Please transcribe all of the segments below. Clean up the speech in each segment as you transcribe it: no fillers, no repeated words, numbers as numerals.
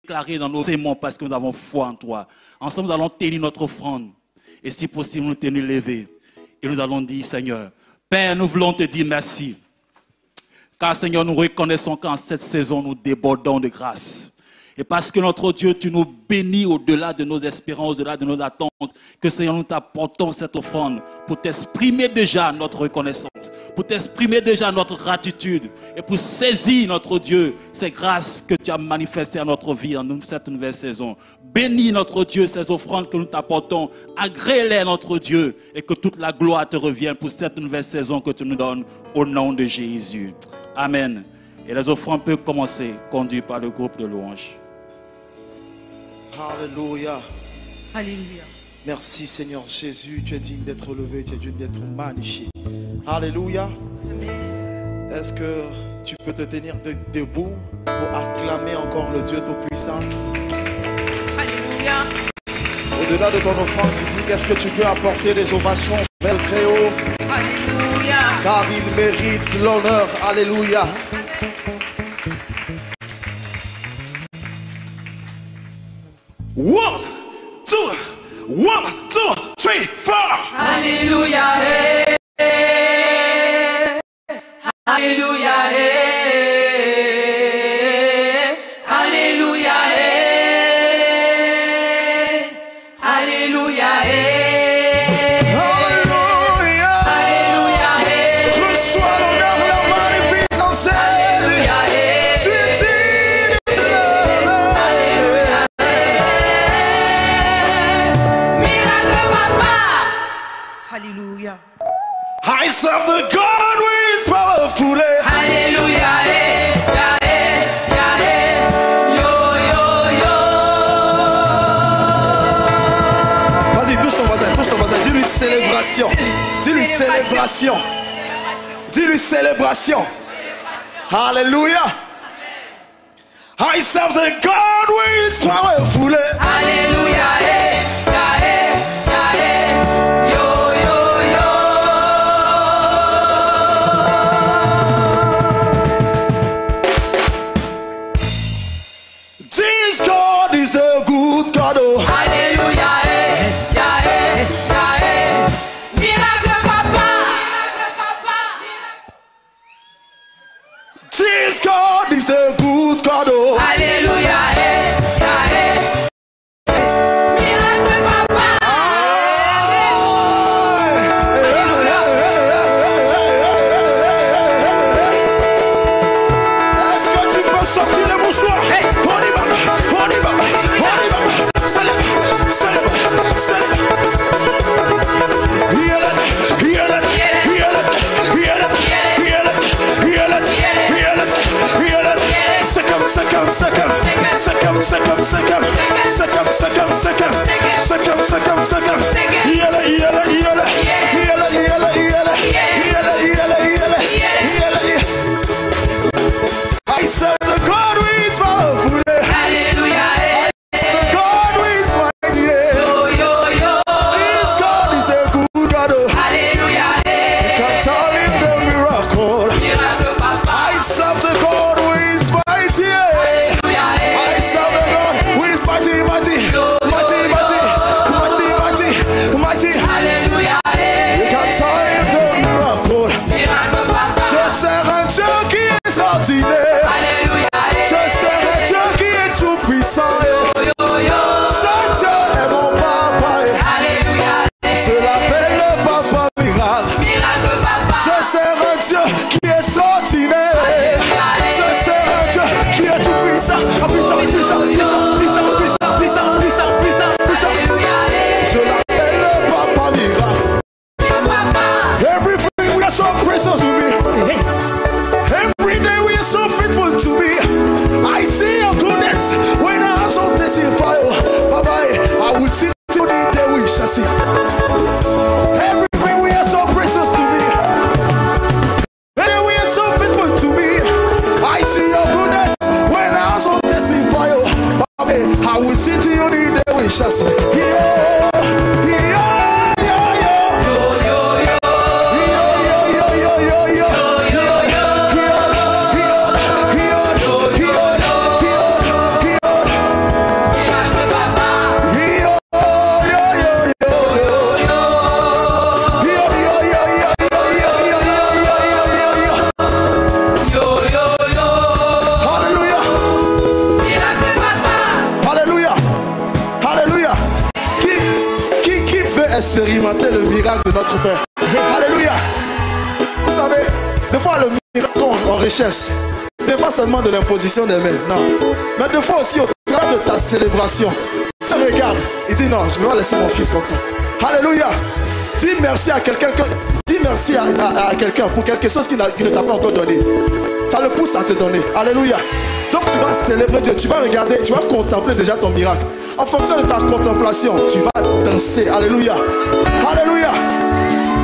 déclarer dans nos aimants parce que nous avons foi en toi. Ensemble, nous allons tenir notre offrande. Et si possible, nous tenir levés. Et nous allons dire, Seigneur, Père, nous voulons te dire merci. Car Seigneur, nous reconnaissons qu'en cette saison, nous débordons de grâce. Et parce que notre Dieu, tu nous bénis au-delà de nos espérances, au-delà de nos attentes, que Seigneur, nous t'apportons cette offrande pour t'exprimer déjà notre reconnaissance, pour t'exprimer déjà notre gratitude et pour saisir, notre Dieu, ces grâces que tu as manifestées à notre vie en cette nouvelle saison. Bénis, notre Dieu, ces offrandes que nous t'apportons, agrée-les, notre Dieu, et que toute la gloire te revienne pour cette nouvelle saison que tu nous donnes au nom de Jésus. Amen. Et les offrandes peuvent commencer, conduites par le groupe de louanges. Alléluia. Alléluia. Merci Seigneur Jésus, tu es digne d'être levé, tu es digne d'être magnifié. Alléluia. Est-ce que tu peux te tenir debout pour acclamer encore le Dieu Tout-Puissant? Alléluia. Au-delà de ton offrande physique, est-ce que tu peux apporter des ovations vers le Très-Haut? Alléluia. Car il mérite l'honneur. Alléluia. One, two, three, four. Alléluia. Alléluia. Alléluia. Alléluia. Reçois l'honneur, la magnificence. Alléluia. Tu es digne de Alléluia. Miracle papa. Alléluia. I serve the God who is powerful. Alléluia. Vas-y, touche ton voisin, dis-lui célébration. Dis-lui célébration. Dis-lui célébration. Alléluia. I serve the God who is powerful. Alléluia. This God is a good God. Oh. Alléluia. Miracle papa. This God is a good God. Oh. Alléluia. Miracle papa. Est-ce que tu peux sortir le mouchoir? On y va, on y va, on y va. Célèbre, célèbre, célèbre. I serve the God who is powerful. Alléluia. The God who is mighty. This God is a good God. Alléluia. Can tell him the miracle. Miracle papa. I serve the God who is mighty. I serve the God who is mighty, mighty, mighty, mighty, mighty, mighty, mighty. Alléluia. You can tell him the miracle. Miracle papa. Je sers un Dieu qui est extraordinaire. Alléluia. Je sers un Dieu qui est tout puissant. Ce Dieu est mon papa. Alléluia. Je l'appelle le papa miracle. Miracle papa. Je sers un Dieu qui est extraordinaire. Je sers un Dieu qui est tout puissant. Puissant, puissant, puissant, puissant, puissant, puissant, puissant, puissant, puissant. Alléluia. Je l'appelle le papa miracle. Everything we are so precious to me. Every day we are so faithful to me. I see your goodness when I have some testify. Bye bye. I will see till the day we shall see. Everything we are so precious to me. Every day we are so faithful to me. I see your goodness when I have some testify. Bye bye. I will see till the day we shall see. Yeah, yeah, yeah, yeah. expérimenter le miracle de notre Père. Alléluia. Vous savez, des fois le miracle on recherche, n'est pas seulement de l'imposition des mains, non. Mais des fois aussi au travers de ta célébration, tu te regardes et dis non, je ne vais pas laisser mon fils comme ça. Alléluia. Dis merci à quelqu'un, dis merci à quelqu'un pour quelque chose qui ne t'a pas encore donné. Ça le pousse à te donner. Alléluia. Donc tu vas célébrer Dieu, tu vas regarder, tu vas contempler déjà ton miracle. En fonction de ta contemplation, tu vas danser. Alléluia. Alléluia.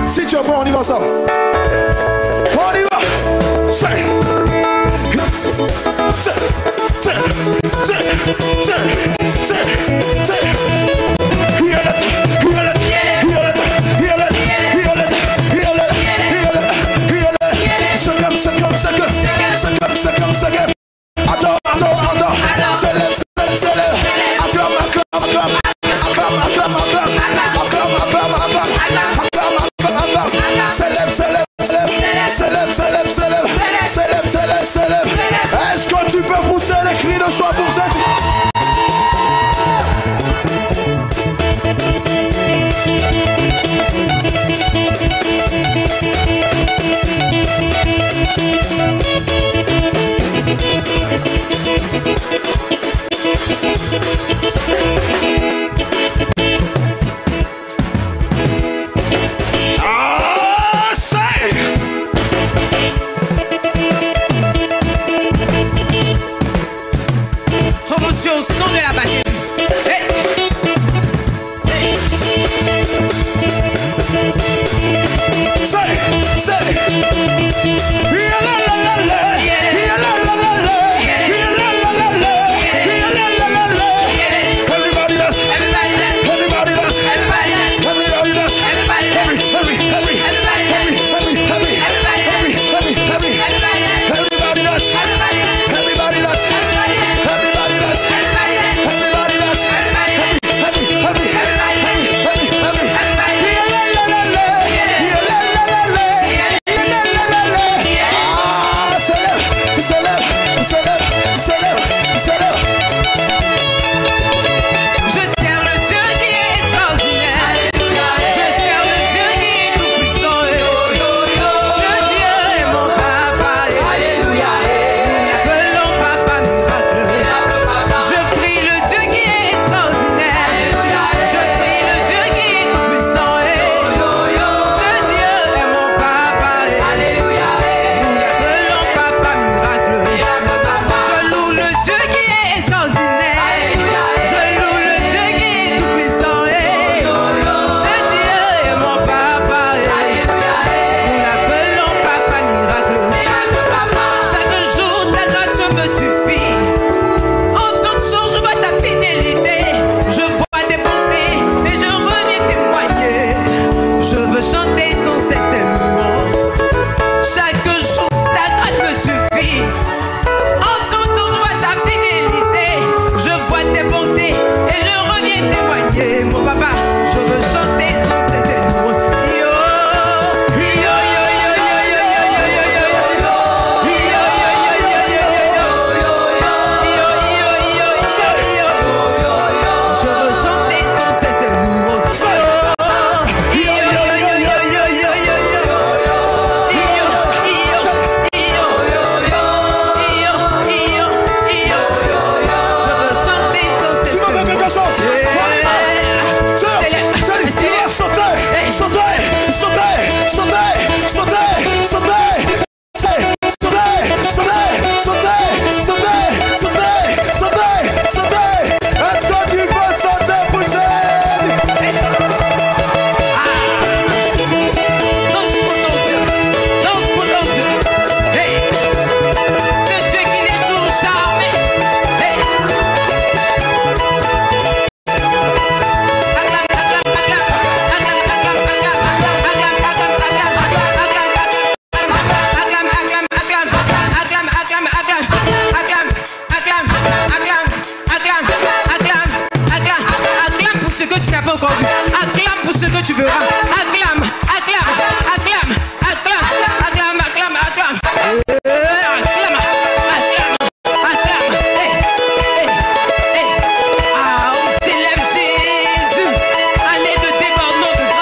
Si tu es bon, on y va ensemble. On y va. Est-ce que tu peux pousser les cris de joie pour Jésus? Promotion son de la batterie. Hey. Année de débordement de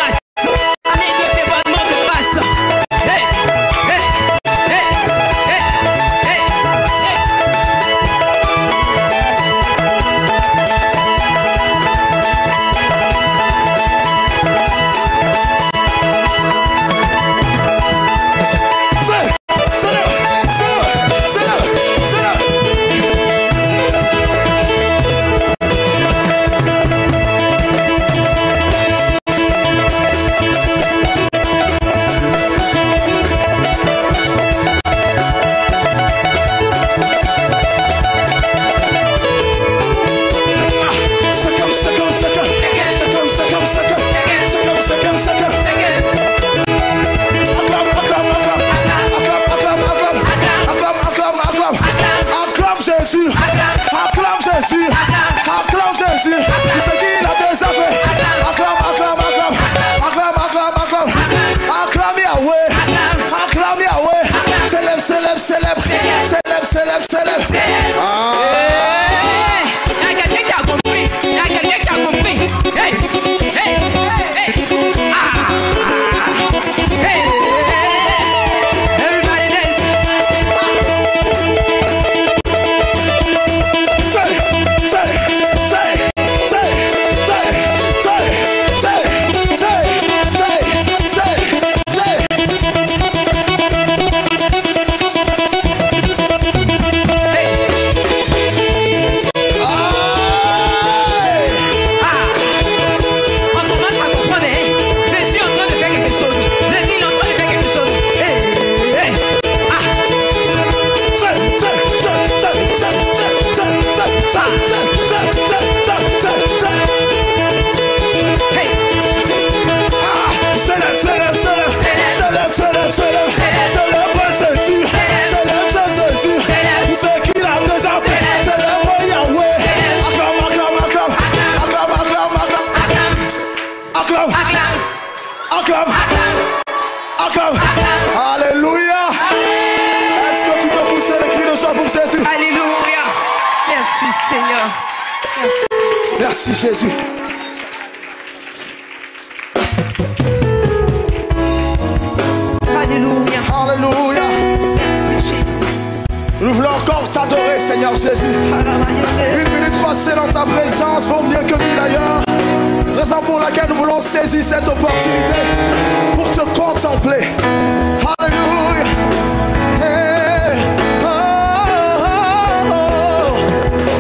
Merci Jésus. Alléluia. Alléluia. Merci Jésus. Nous voulons encore t'adorer, Seigneur Jésus. Une minute passée dans ta présence vaut mieux que mille ailleurs. Raison pour laquelle nous voulons saisir cette opportunité pour te contempler. Alléluia. Hey, oh, oh, oh,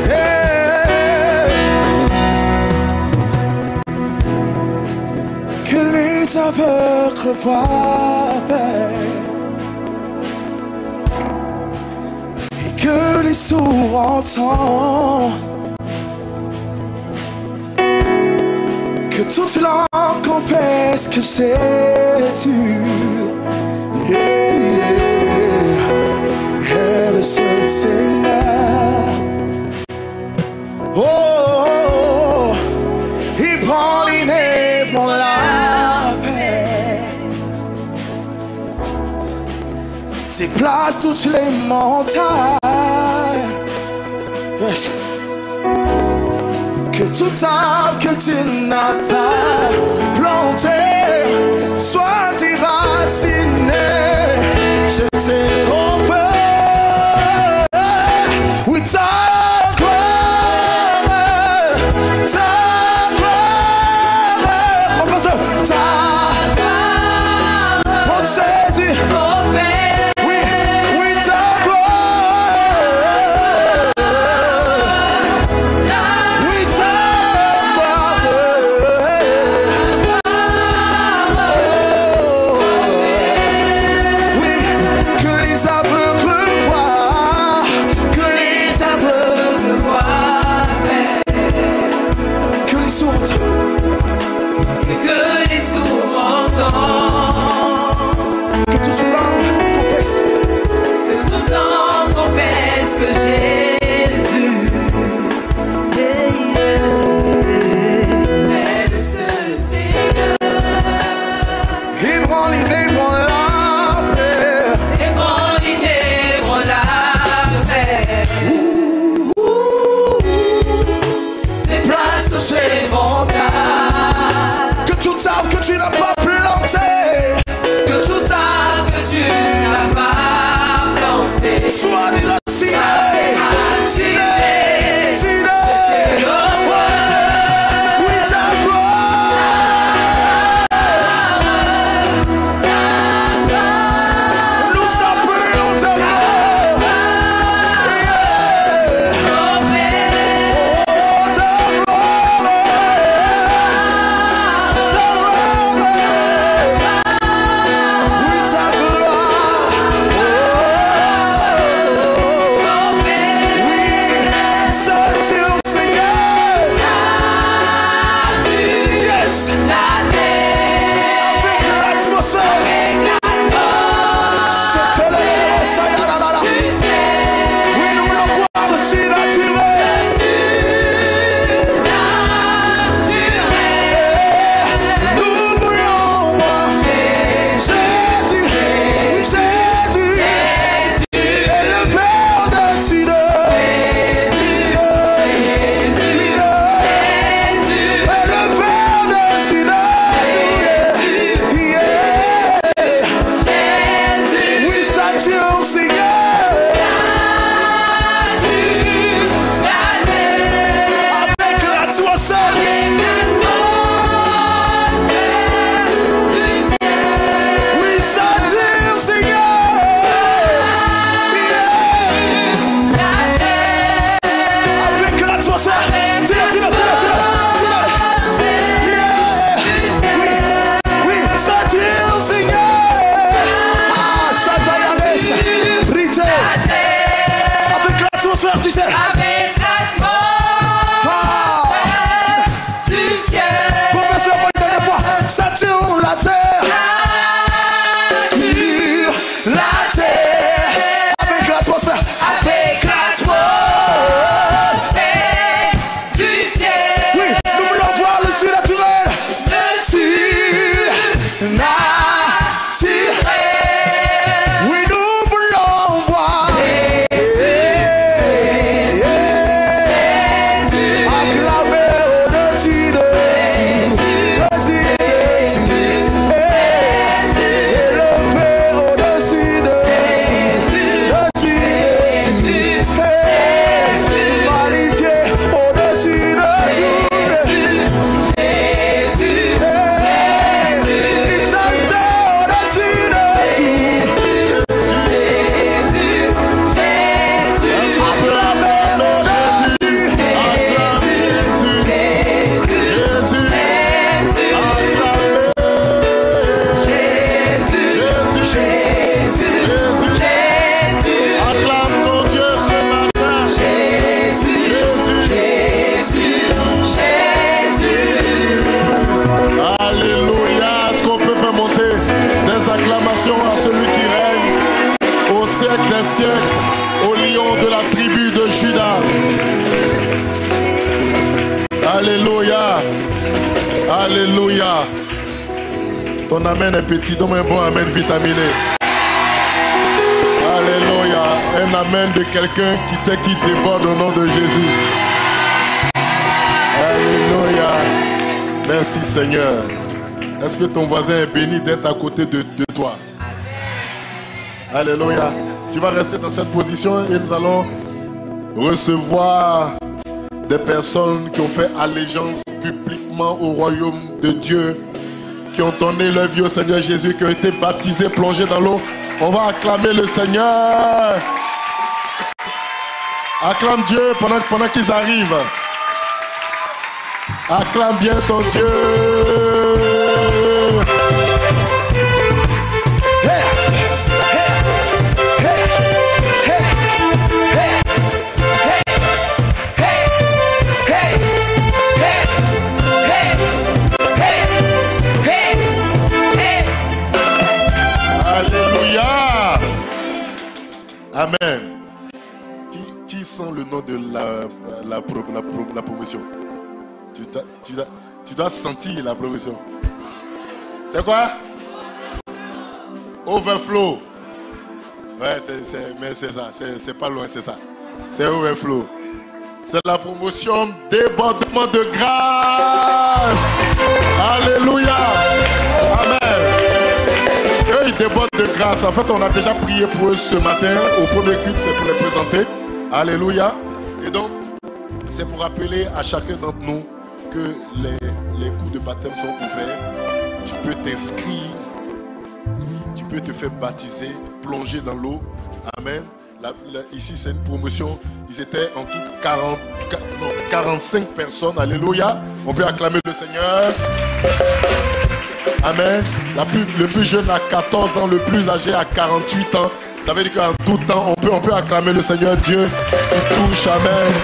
hey. Que les aveugles voient, Père, et que les sourds entendent. Que toute langue confesse que c'est tu, yeah, yeah, est le seul Seigneur. Oh, oh, oh, il prend l'inné pour la paix, déplace toutes les montagnes. Yes. Que toute âme que tu n'as pas plantée soit déracinée, jetée au feu. Oui, ta gloire, confesse-le, ta gloire, possède, oui, oui, ta gloire. Oui, ta gloire. Oh, oui, que les aveugles siècle, au lion de la tribu de Juda. Alléluia. Alléluia. Ton amen est petit, donne un bon amen vitaminé. Alléluia. Un amen de quelqu'un qui sait qui déborde au nom de Jésus. Alléluia. Merci Seigneur. Est-ce que ton voisin est béni d'être à côté de toi? Alléluia. Tu vas rester dans cette position et nous allons recevoir des personnes qui ont fait allégeance publiquement au royaume de Dieu, qui ont donné leur vie au Seigneur Jésus, qui ont été baptisés, plongés dans l'eau. On va acclamer le Seigneur. Acclame Dieu pendant qu'ils arrivent. Acclame bien ton Dieu. Alléluia. Amen. Qui sent le nom de la promotion? Tu dois sentir la promotion. C'est quoi? Overflow. Ouais, mais c'est ça. C'est pas loin, c'est ça. C'est overflow. C'est la promotion débordement de grâce. Alléluia. Amen. Eux, ils débordent de grâce. En fait, on a déjà prié pour eux ce matin. Au premier culte, c'est pour les présenter. Alléluia. Et donc, c'est pour rappeler à chacun d'entre nous que les cours de baptême sont ouverts. Tu peux t'inscrire. Tu peux te faire baptiser, plonger dans l'eau. Amen. Ici, c'est une promotion. Ils étaient en tout 45 personnes. Alléluia. On peut acclamer le Seigneur. Amen. Le plus jeune a 14 ans, le plus âgé a 48 ans. Ça veut dire qu'en tout temps, on peut acclamer le Seigneur Dieu qui touche. Amen.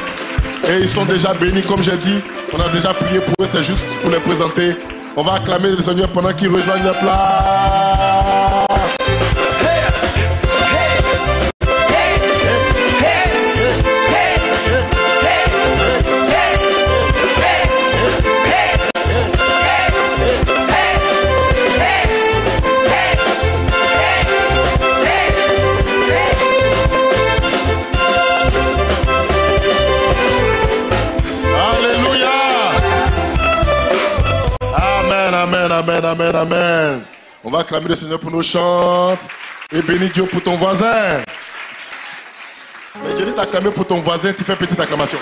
Et ils sont déjà bénis, comme j'ai dit. On a déjà prié pour eux, c'est juste pour les présenter. On va acclamer le Seigneur pendant qu'ils rejoignent la place. Amen, amen, amen. On va acclamer le Seigneur pour nos chants. Et bénis Dieu pour ton voisin. Mais Dieu dit t'acclamer pour ton voisin, tu fais petite acclamation.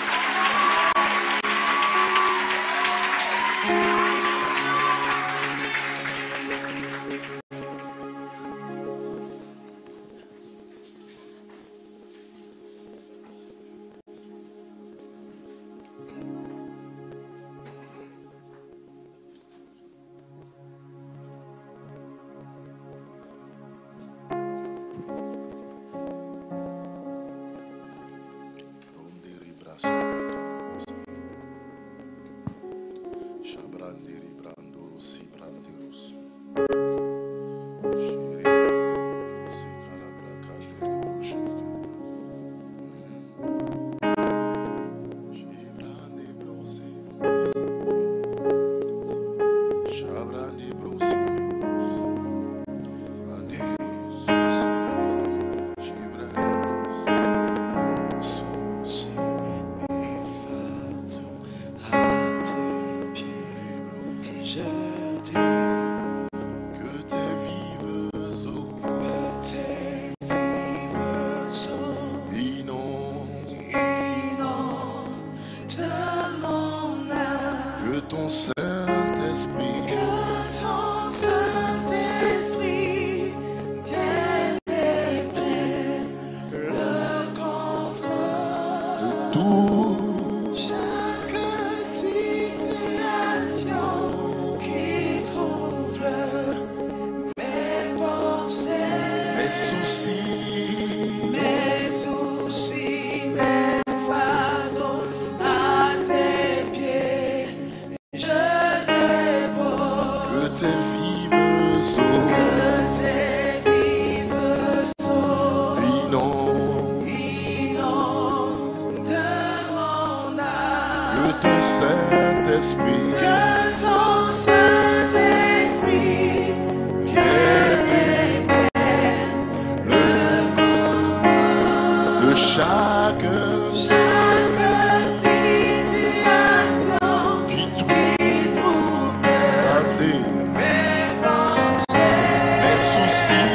Que tes vives eaux Saint-Esprit que ton Saint-Esprit vienne de chaque situation qui trouble mes pensées, mes soucis.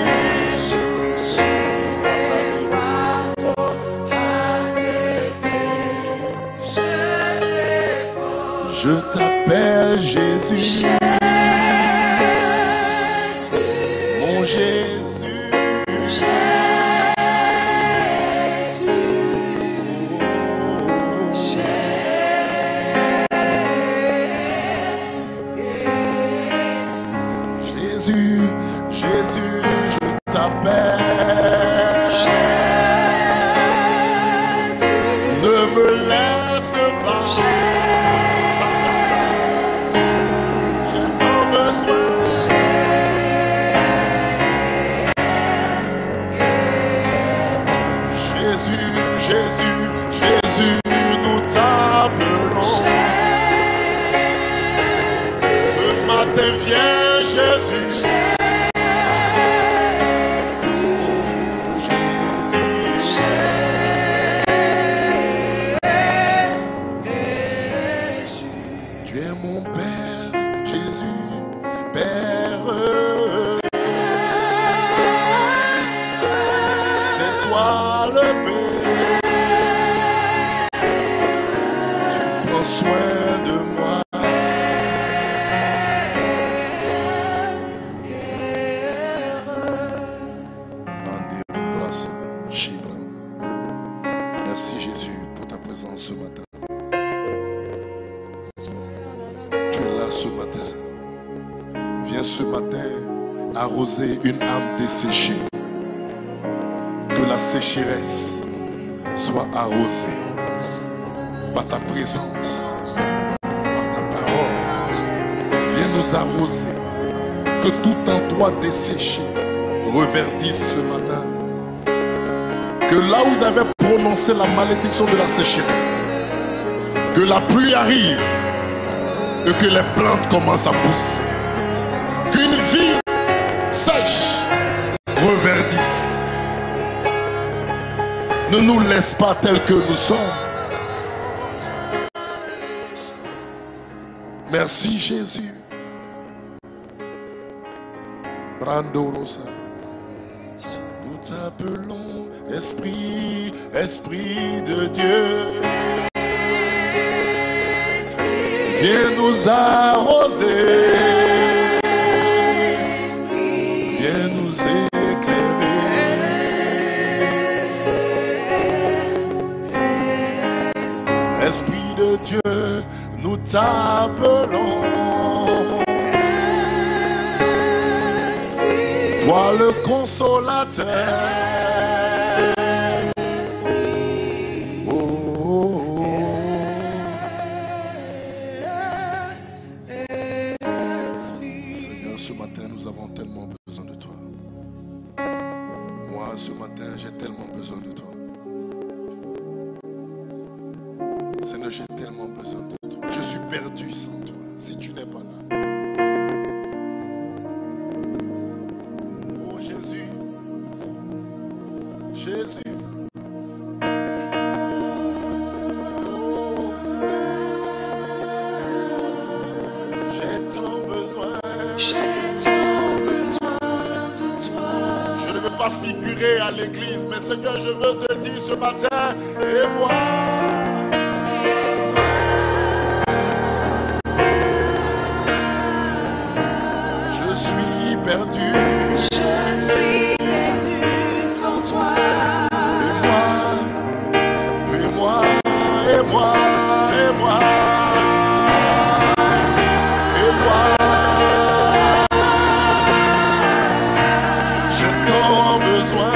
mes soucis, mes fardeaux à tes pieds. Je t'appelle Jésus, Jésus, mon Jésus. Jésus, Jésus, je t'appelle. Ne me laisse pas. J'ai tant besoin. Jésus, Jésus, Jésus, nous t'appelons. Ce matin, viens, Jésus. Tu es mon Père, Jésus, Père. C'est toi le Père. Tu prends soin de moi. Merci Jésus pour ta présence ce matin. Tu es là ce matin. Viens ce matin arroser une âme desséchée. Que la sécheresse soit arrosée par ta présence, par ta parole. Viens nous arroser. Que tout en toi desséché reverdisse ce matin. Que là où vous avez prononcé la malédiction de la sécheresse, que la pluie arrive et que les plantes commencent à pousser. Qu'une vie sèche reverdisse. Ne nous laisse pas tels que nous sommes. Merci Jésus. Brando Rosa. Nous t'appelons Esprit, Esprit de Dieu. Viens nous arroser. Viens nous éclairer. Esprit de Dieu, nous t'appelons. Toi le consolateur. Oh, oh, oh. Seigneur, ce matin, nous avons tellement besoin de toi. Moi, ce matin, j'ai tellement besoin de toi. Seigneur, j'ai tellement besoin de toi. Je suis perdu sans toi, si tu n'es pas là. Oh Jésus, Jésus. Oh, j'ai tant besoin. J'ai tant besoin de toi. Je ne veux pas figurer à l'église, mais Seigneur, je veux te dire ce matin, et moi. Je suis perdu. Je suis perdu sans toi. Et moi, et moi, et moi, et moi. J'ai tant besoin.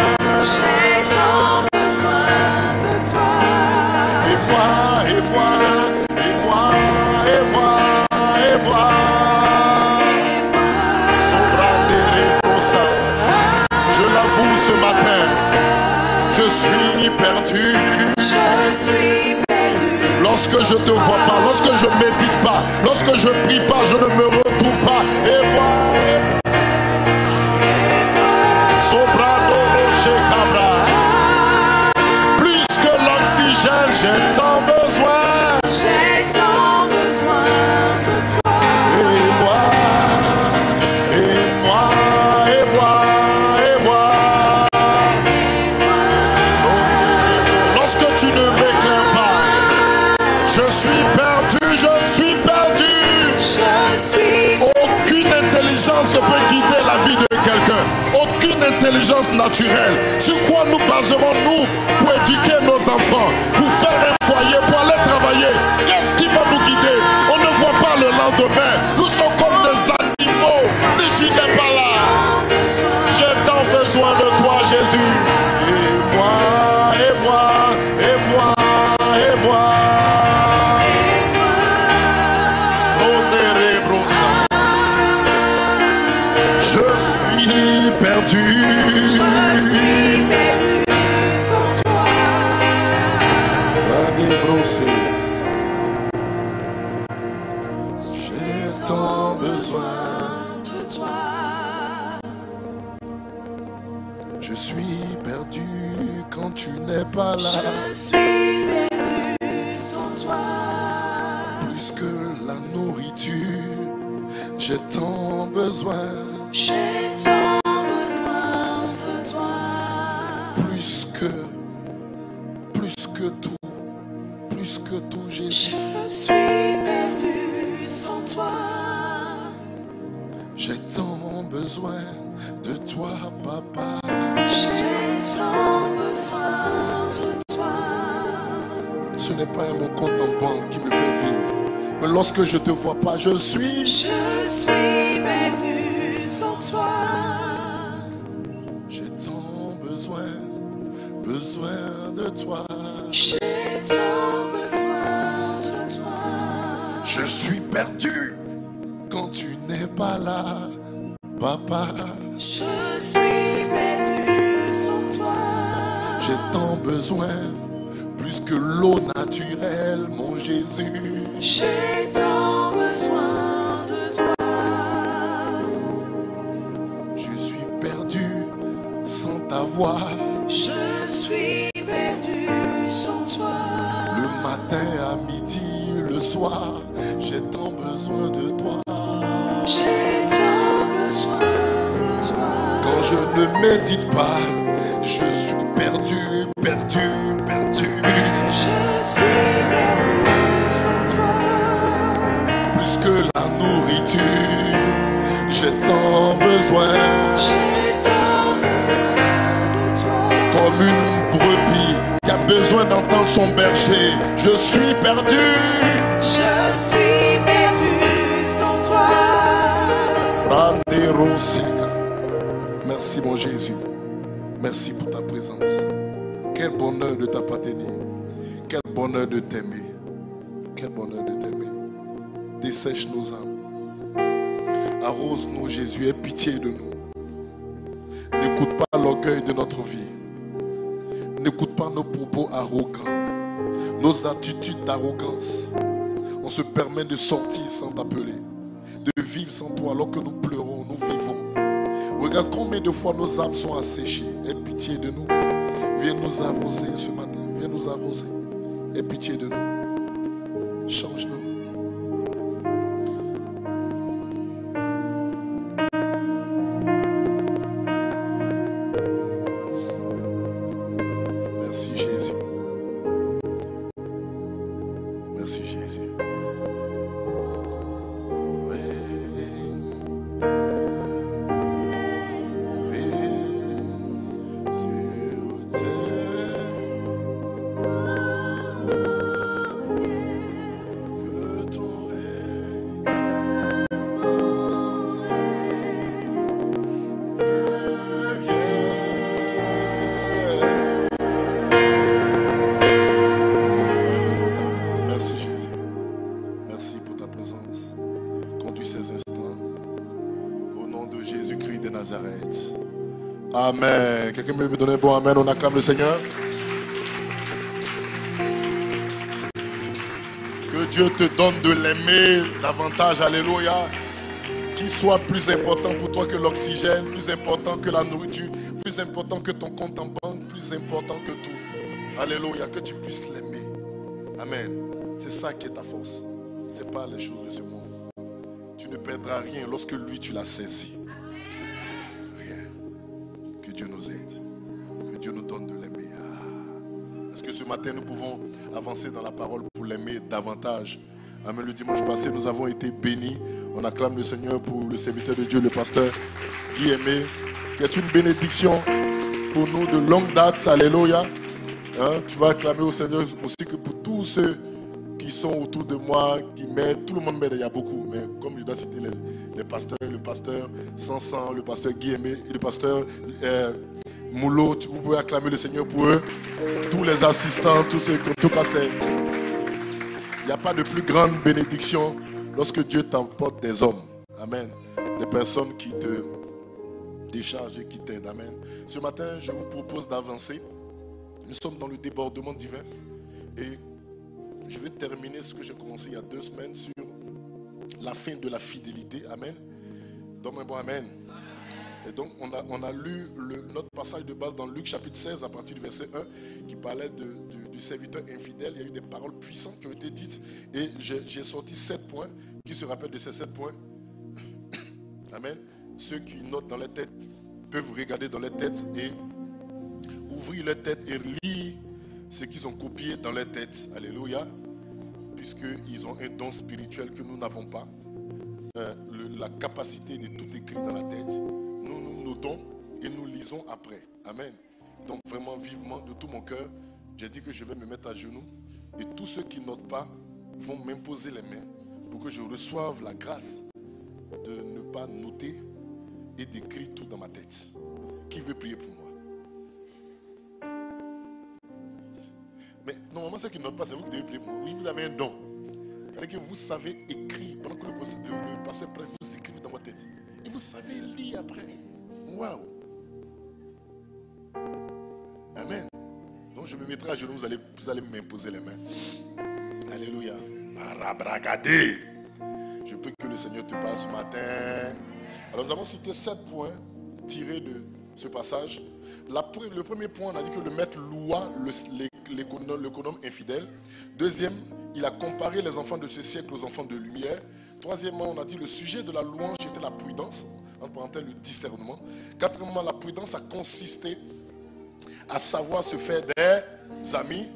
J'ai tant besoin de toi. je ne te vois pas, lorsque je ne médite pas, lorsque je ne prie pas, je ne me retrouve pas. Et moi, Sobrado Rocher Cabra. Plus que l'oxygène, j'ai tant besoin. J'ai tant besoin de toi. Et moi, et moi, et moi, et moi. Lorsque tu ne m'éclaires pas, je suis perdu, je suis perdu. Je suis Aucune intelligence ne peut guider la vie de quelqu'un. Aucune intelligence naturelle. Sur quoi nous baserons-nous pour éduquer nos enfants, pour faire un foyer, pour aller travailler? Qu'est-ce qui va nous guider? On ne voit pas le lendemain. Nous sommes comme des animaux. Si je n'ai pas là, j'ai tant besoin de toi, Jésus. Et moi, et moi, et moi, et moi. Je suis perdu. Je suis perdu sans toi. L'année brossée. J'ai tant besoin. De toi. Je suis perdu quand tu n'es pas là. Je suis perdu sans toi. Plus que la nourriture, j'ai tant besoin. J'ai tant besoin de toi. Plus que tout, Jésus. Je suis perdu sans toi. J'ai tant besoin de toi, papa. J'ai tant besoin de toi. Ce n'est pas mon compte en banque qui me fait vivre. Mais lorsque je ne te vois pas, je suis perdu sans toi. J'ai tant besoin de toi. J'ai tant besoin de toi. Je suis perdu quand tu n'es pas là, papa. Je suis perdu sans toi. J'ai tant besoin, plus que l'eau naturelle, mon Jésus. J'ai tant besoin de toi. Je suis perdu sans t'avoir. Je suis perdu sans toi. Le matin à midi, le soir, j'ai tant besoin de toi. J'ai tant besoin de toi. Quand je ne médite pas, je suis perdu, perdu, perdu. Je suis perdu sans toi. Plus que la nourriture, j'ai tant besoin. J'ai tant besoin de toi. Comme une brebis qui a besoin d'entendre son berger, je suis perdu. Je suis perdu sans toi. Merci mon Jésus. Merci pour ta présence. Quel bonheur de t'appartenir. Quel bonheur de t'aimer. Quel bonheur de t'aimer. Dessèche nos âmes. Arrose-nous, Jésus, aie pitié de nous. N'écoute pas l'orgueil de notre vie. N'écoute pas nos propos arrogants, nos attitudes d'arrogance. On se permet de sortir sans t'appeler, de vivre sans toi. Alors que nous pleurons, nous vivons. Regarde combien de fois nos âmes sont asséchées. Aie pitié de nous. Viens nous arroser ce matin. Viens nous arroser. Aie pitié de nous. Change-nous. Merci Jésus. Merci Jésus. Amen. Quelqu'un peut me donner un bon amen? On acclame le Seigneur. Dieu te donne de l'aimer davantage. Alléluia. Qu'il soit plus important pour toi que l'oxygène, plus important que la nourriture, plus important que ton compte en banque, plus important que tout. Alléluia. Que tu puisses l'aimer. Amen. C'est ça qui est ta force. Ce n'est pas les choses de ce monde. Tu ne perdras rien lorsque lui tu l'as saisi. Rien. Que Dieu nous aide. Que Dieu nous donne de l'aimer. Est-ce que ce matin nous pouvons avancer dans la parole pour l'aimer davantage? Amen. Le dimanche passé nous avons été bénis. On acclame le Seigneur pour le serviteur de Dieu, le pasteur Guy Aimé, qui est une bénédiction pour nous de longue date. Alléluia. Hein? Tu vas acclamer au Seigneur aussi que pour tous ceux qui sont autour de moi, qui m'aident, tout le monde m'aide, il y a beaucoup. Mais comme je dois citer les pasteurs, le pasteur Sansan, le pasteur Guy Aimé, le pasteur Moulot, vous pouvez acclamer le Seigneur pour eux. Tous les assistants, tous ceux qui, en tout cas, il n'y a pas de plus grande bénédiction lorsque Dieu t'emporte des hommes. Amen. Des personnes qui te déchargent et qui t'aident. Amen. Ce matin, je vous propose d'avancer. Nous sommes dans le débordement divin. Et je vais terminer ce que j'ai commencé il y a 2 semaines sur la fin de la fidélité. Amen. Donne-moi un bon amen. Et donc, on a lu notre passage de base dans Luc chapitre 16 à partir du verset 1 qui parlait du serviteur infidèle. Il y a eu des paroles puissantes qui ont été dites et j'ai sorti 7 points. Qui se rappellent de ces 7 points? Amen. Ceux qui notent dans leur tête peuvent regarder dans leur tête et ouvrir leur tête et lire ce qu'ils ont copié dans leur tête. Alléluia. Puisqu'ils ont un don spirituel que nous n'avons pas. La capacité de tout écrire dans la tête. Nous notons et nous lisons après. Amen. Donc vraiment vivement de tout mon cœur, j'ai dit que je vais me mettre à genoux et tous ceux qui notent pas vont m'imposer les mains pour que je reçoive la grâce de ne pas noter et d'écrire tout dans ma tête. Qui veut prier pour moi? Mais normalement ceux qui ne notent pas, c'est vous qui devez prier pour moi. Oui, vous avez un don. C'est-à-dire que vous savez écrire pendant que le pasteur prêche, vous écrivez dans votre tête. Et vous savez lire après. Waouh! Amen. Donc je me mettrai à genoux, vous allez m'imposer les mains. Alléluia. Arabragadé. Je prie que le Seigneur te parle ce matin. Alors nous avons cité 7 points tirés de ce passage. Le premier point, on a dit que le maître loua l'économe infidèle. Deuxième, il a comparé les enfants de ce siècle aux enfants de lumière. Troisièmement, on a dit le sujet de la louange était la prudence, entre parenthèses le discernement. Quatrièmement, la prudence a consisté à savoir se faire des amis.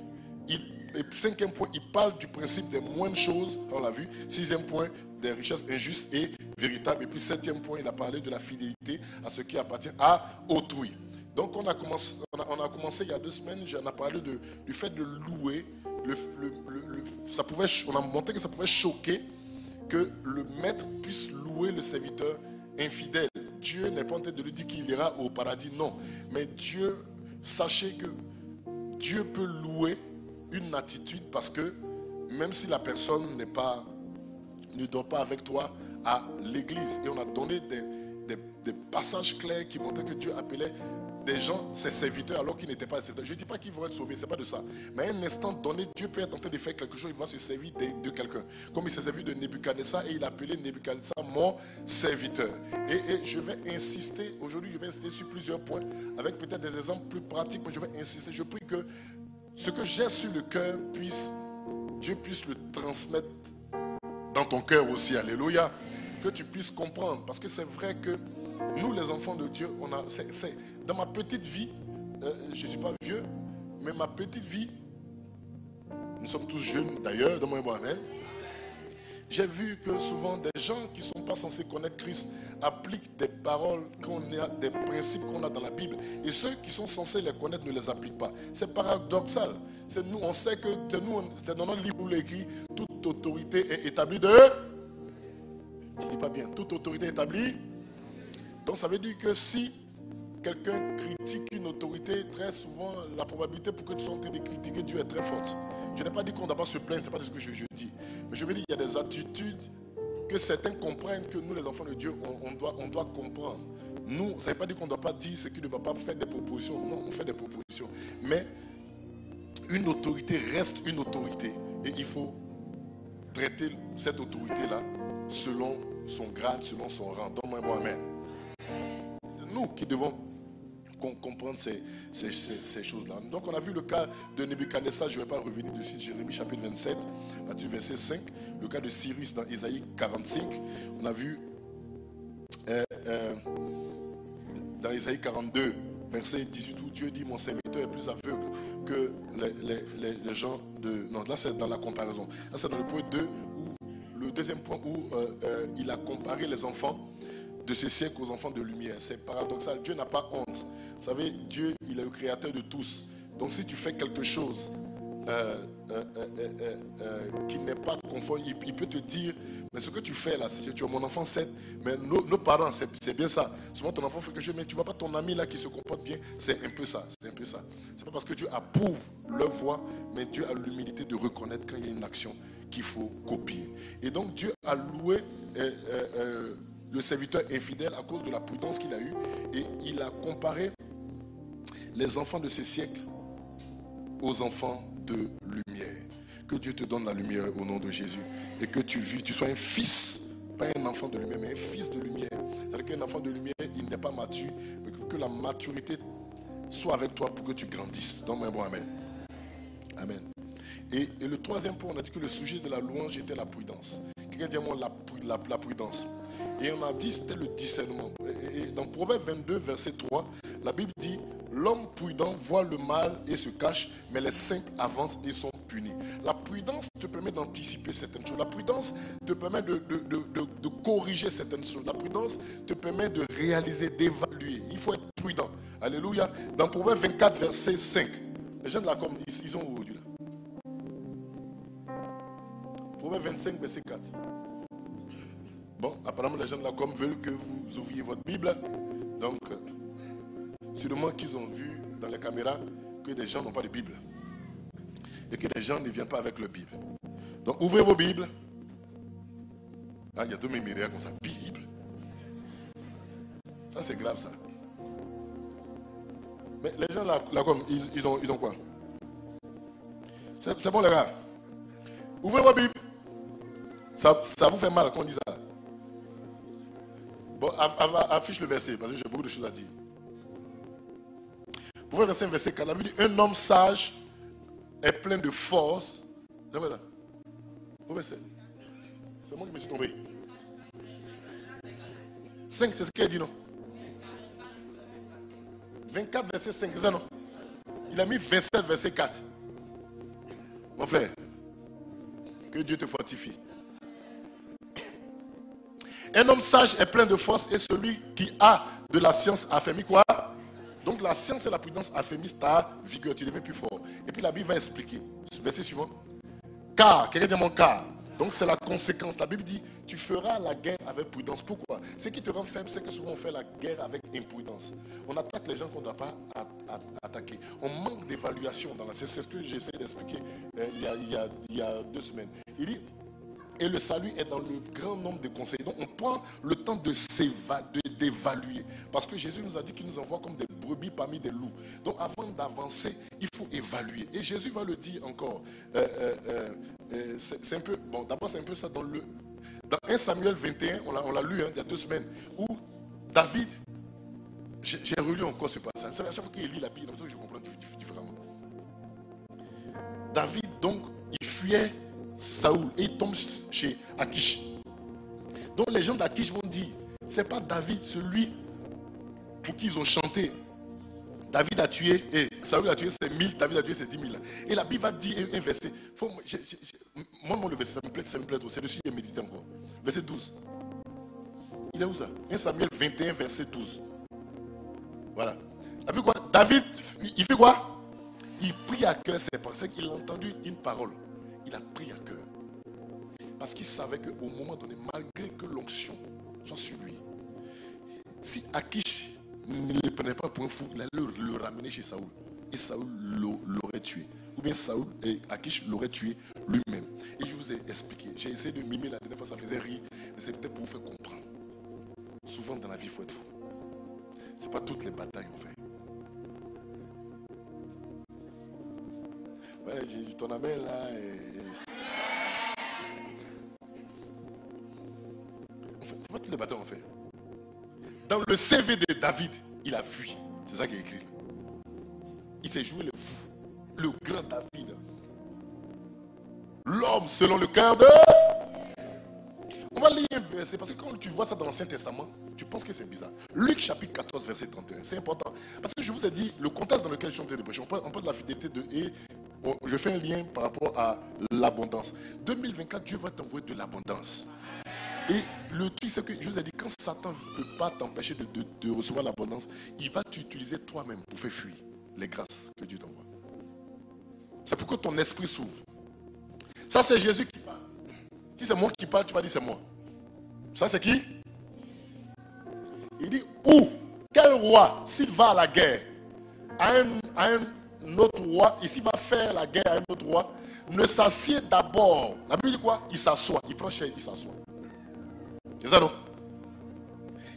Et 5e point, il parle du principe des moindres choses, on l'a vu. 6e point, des richesses injustes et véritables. Et puis 7e point, il a parlé de la fidélité à ce qui appartient à autrui. Donc on a commencé il y a 2 semaines, j'en ai parlé du fait de louer. On a montré que ça pouvait choquer que le maître puisse louer le serviteur infidèle. Dieu n'est pas en train de lui dire qu'il ira au paradis, non. Mais Dieu, sachez que Dieu peut louer une attitude parce que même si la personne ne dort pas avec toi à l'église, et on a donné des passages clairs qui montraient que Dieu appelait des gens, ses serviteurs, alors qu'ils n'étaient pas ses serviteurs. Je ne dis pas qu'ils vont être sauvés, ce n'est pas de ça. Mais à un instant donné, Dieu peut être en train de faire quelque chose, il va se servir de quelqu'un. Comme il s'est servi de Nebuchadnezzar et il a appelé Nebuchadnezzar mon serviteur. Et je vais insister, aujourd'hui je vais insister sur plusieurs points, avec peut-être des exemples plus pratiques, mais je vais insister. Je prie que ce que j'ai sur le cœur, Dieu puisse le transmettre dans ton cœur aussi. Alléluia. Que tu puisses comprendre. Parce que c'est vrai que nous, les enfants de Dieu, dans ma petite vie, je ne suis pas vieux, mais ma petite vie, nous sommes tous jeunes d'ailleurs, donne-moi un bon amen. J'ai vu que souvent des gens qui ne sont pas censés connaître Christ appliquent des paroles, des principes qu'on a dans la Bible. Et ceux qui sont censés les connaître ne les appliquent pas. C'est paradoxal. Nous, on sait que c'est dans notre livre où il est écrit toute autorité est établie de... Je ne dis pas bien, toute autorité est établie. Donc ça veut dire que si quelqu'un critique une autorité, très souvent la probabilité pour que tu sois en train de critiquer Dieu est très forte. Je n'ai pas dit qu'on ne doit pas se plaindre, ce n'est pas ce que je dis. Mais je veux dire qu'il y a des attitudes que certains comprennent que nous les enfants de Dieu, on doit comprendre. Nous, ça ne veut pas dire qu'on ne doit pas dire ce qui ne va pas faire des propositions. Non, on fait des propositions. Mais une autorité reste une autorité. Et il faut traiter cette autorité-là selon son grade, selon son rang. Donne-moi un bon amen. C'est nous qui devons comprendre ces choses-là. Donc on a vu le cas de Nebuchadnezzar, je ne vais pas revenir dessus, Jérémie chapitre 27, du verset 5, le cas de Cyrus dans Isaïe 45, on a vu dans Isaïe 42, verset 18, où Dieu dit, mon serviteur est plus aveugle que les gens de... Non, là c'est dans la comparaison. Là c'est dans le point 2, où le deuxième point où il a comparé les enfants de ce siècle aux enfants de lumière. C'est paradoxal, Dieu n'a pas honte. Vous savez, Dieu, il est le créateur de tous. Donc si tu fais quelque chose qui n'est pas conforme, il peut te dire, mais ce que tu fais là, si tu es mon enfant, c'est, mais nos parents, c'est bien ça. Souvent ton enfant fait quelque chose, mais tu vois pas ton ami là qui se comporte bien, c'est un peu ça, c'est un peu ça. C'est pas parce que Dieu approuve leur voie, mais Dieu a l'humilité de reconnaître quand il y a une action qu'il faut copier. Et donc Dieu a loué le serviteur infidèle à cause de la prudence qu'il a eue, et il a comparé les enfants de ce siècle aux enfants de lumière. Que Dieu te donne la lumière au nom de Jésus, et que tu sois un fils, pas un enfant de lumière, mais un fils de lumière. C'est-à-dire qu'un enfant de lumière, il n'est pas mature, mais que la maturité soit avec toi pour que tu grandisses. Donne-moi un bon amen. Amen. Et le troisième point, on a dit que le sujet de la louange était la prudence. Quelqu'un dit moi la prudence. Et on a dit c'était le discernement. Et dans Proverbe 22, verset 3, la Bible dit, l'homme prudent voit le mal et se cache, mais les saints avancent et sont punis. La prudence te permet d'anticiper certaines choses. La prudence te permet de corriger certaines choses. La prudence te permet de réaliser, d'évaluer. Il faut être prudent. Alléluia. Dans Proverbe 24, verset 5, les gens de la com, ils sont aujourd'hui là. Proverbe 25, verset 4. Bon, apparemment les gens de la com veulent que vous ouvriez votre Bible. Donc, sûrement qu'ils ont vu dans les caméras que des gens n'ont pas de Bible. Et que les gens ne viennent pas avec leur Bible. Donc, ouvrez vos Bibles. Ah, il y a deux mémoriens comme ça. Bible. Ça, c'est grave, ça. Mais les gens là comme ils ont quoi? C'est bon, les gars. Ouvrez vos Bibles. Ça vous fait mal quand on dit ça. Bon, affiche le verset, parce que j'ai beaucoup de choses à dire. Pour verset 4, la Bible dit, un homme sage est plein de force. C'est vrai ça? Au verset. C'est moi qui me suis tombé. 5, c'est ce qu'il dit, non? 24, verset 5, c'est ça, non? Il a mis 27, verset 4. Mon frère, que Dieu te fortifie. Un homme sage est plein de force, et celui qui a de la science affermit quoi? Donc la science et la prudence affermissent ta vigueur, tu deviens plus fort. Et puis la Bible va expliquer. Verset suivant. Car, quelqu'un dit mon car. Donc c'est la conséquence. La Bible dit, tu feras la guerre avec prudence. Pourquoi? Ce qui te rend faible, c'est que souvent on fait la guerre avec imprudence. On attaque les gens qu'on ne doit pas attaquer. On manque d'évaluation dans la... C'est ce que j'essaie d'expliquer il y a 2 semaines. Il dit, et le salut est dans le grand nombre de conseils. Donc on prend le temps d'évaluer. Parce que Jésus nous a dit qu'il nous envoie comme des brebis parmi des loups. Donc avant d'avancer, il faut évaluer. Et Jésus va le dire encore. C'est un peu, bon, d'abord c'est un peu ça dans 1 Samuel 21, on l'a lu il y a 2 semaines, où David, j'ai relu encore ce passage. Vous savez, à chaque fois qu'il lit la Bible, c'est ça que je comprends différemment. David, donc, il fuyait Saoul et il tombe chez Akish. Donc les gens d'Akish vont dire, c'est pas David celui pour qui ils ont chanté. David a tué, et Saoul a tué ses 1000, David a tué ses 10 000. Et la Bible va dire un verset. Moi, le verset, ça me plaît trop. C'est dessus que j'ai médité encore. Verset 12. Il est où ça? 1 Samuel 21, verset 12. Voilà. La Bible quoi? David, il fait quoi? Il prie à cœur ses pensées. Il a entendu une parole. Il a pris à cœur. Parce qu'il savait qu'au moment donné, malgré que l'onction soit sur lui, si Akish ne le prenait pas pour un fou, il allait le ramener chez Saoul. Et Saoul l'aurait tué. Ou bien Saoul et Akish l'auraient tué lui-même. Et je vous ai expliqué. J'ai essayé de mimer la dernière fois, ça faisait rire. Mais c'est peut-être pour vous faire comprendre. Souvent dans la vie, il faut être fou. Ce n'est pas toutes les batailles qu'on fait. Ouais, j'ai ton amène là. Comment tous les bâtons ont fait? Dans le CV de David, il a fui. C'est ça qui est écrit. Il s'est joué le fou. Le grand David. L'homme selon le cœur de... On va lire un verset, parce que quand tu vois ça dans l'Ancien Testament, tu penses que c'est bizarre. Luc chapitre 14, verset 31. C'est important. Parce que je vous ai dit, le contexte dans lequel je suis en train de prêcher, on parle de la fidélité de... Et bon, je fais un lien par rapport à l'abondance. 2024, Dieu va t'envoyer de l'abondance. Et le truc, c'est que je vous ai dit, quand Satan ne peut pas t'empêcher de recevoir l'abondance, il va t'utiliser toi-même pour faire fuir les grâces que Dieu t'envoie. C'est pour que ton esprit s'ouvre. Ça, c'est Jésus qui parle. Si c'est moi qui parle, tu vas dire c'est moi. Ça, c'est qui? Il dit, où? Quel roi, s'il va à la guerre, à un autre roi, et s'il va faire la guerre à un autre roi, ne s'assied d'abord. La Bible dit quoi? Il s'assoit. Il prend chaise, il s'assoit. C'est ça, non?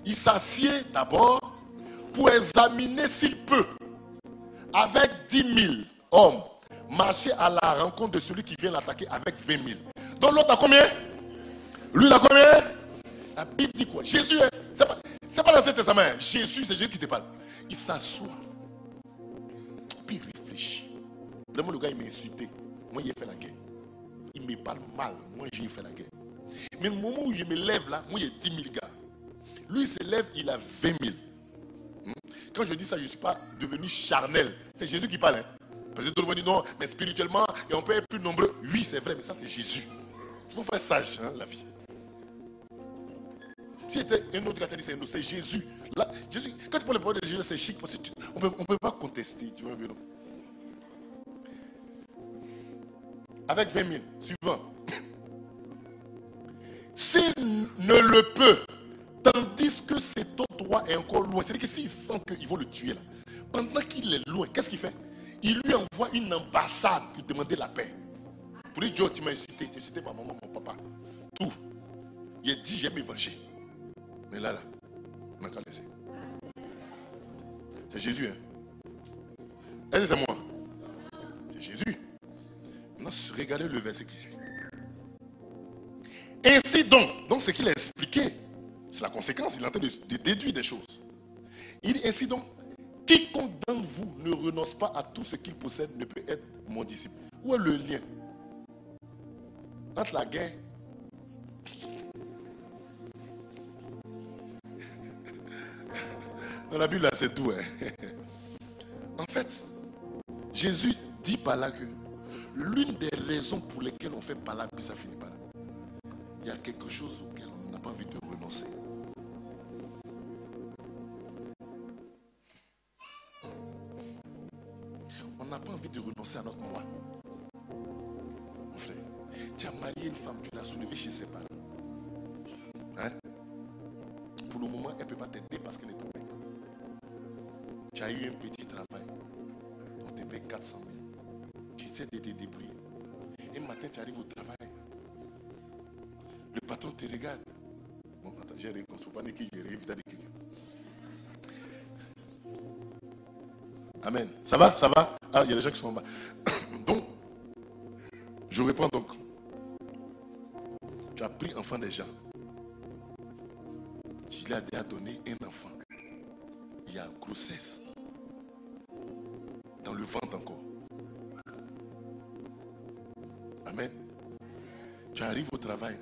Il s'assied d'abord pour examiner s'il peut, avec 10 000 hommes, marcher à la rencontre de celui qui vient l'attaquer avec 20 000. Donc l'autre a combien? Lui, il a combien? La Bible dit quoi? Jésus, c'est pas dans cet Testament. Jésus, c'est Jésus qui te parle. Il s'assoit. Puis il réfléchit. Vraiment, le gars, il m'a insulté. Moi, il a fait la guerre. Il me parle mal. Moi, j'ai fait la guerre. Mais le moment où je me lève là, moi, il y a 10 000 gars. Lui, il se lève, il a 20 000. Quand je dis ça, je ne suis pas devenu charnel. C'est Jésus qui parle. Hein? Parce que tout le monde dit non, mais spirituellement, et on peut être plus nombreux. Oui, c'est vrai, mais ça, c'est Jésus. Il faut faire sage, hein, la vie. Si c'était un autre gars, c'est Jésus. Là, Jésus. Quand tu prends le parole de Jésus, c'est chic. Parce qu'on ne peut pas contester. Tu vois, non? Avec 20 000, suivant. S'il ne le peut, tandis que cet autre roi est encore loin, c'est-à-dire que s'il sent qu'ils vont le tuer là, pendant qu'il est loin, qu'est-ce qu'il fait? Il lui envoie une ambassade pour demander la paix. Pour dire, Dieu, tu m'as insulté, tu as insulté ma maman, mon papa. Tout. Il a dit, j'aime venger. Mais là, on n'a qu'à laisser. C'est Jésus, hein? Est-ce que c'est moi? C'est Jésus. Maintenant, regardez le verset qui suit. Ainsi donc ce qu'il a expliqué, c'est la conséquence, il est en train de déduire des choses. Il dit ainsi donc, quiconque d'entre vous ne renonce pas à tout ce qu'il possède ne peut être mon disciple. Où est le lien entre la guerre dans la Bible là c'est tout, hein? En fait, Jésus dit par là que l'une des raisons pour lesquelles on fait par là, puis ça finit par là, il y a quelque chose auquel on n'a pas envie de renoncer. On n'a pas envie de renoncer à notre moi. Mon frère, tu as marié une femme, tu l'as soulevée chez ses parents. Hein? Pour le moment, elle ne peut pas t'aider parce qu'elle ne travaille pas. Tu as eu un petit travail. On te paye 400 000. Tu essaies de te débrouiller. Et un matin, tu arrives au travail. Le patron te regarde. Bon, attends, j'ai rien qu'on ne pas qui j'ai rien de quelqu'un. Amen. Ça va? Ça va? Ah, il y a des gens qui sont en bas. Donc, je réponds donc. Tu as pris enfant des gens. Tu lui as déjà donné un enfant. Il y a grossesse. Dans le ventre encore. Amen. Tu arrives au travail.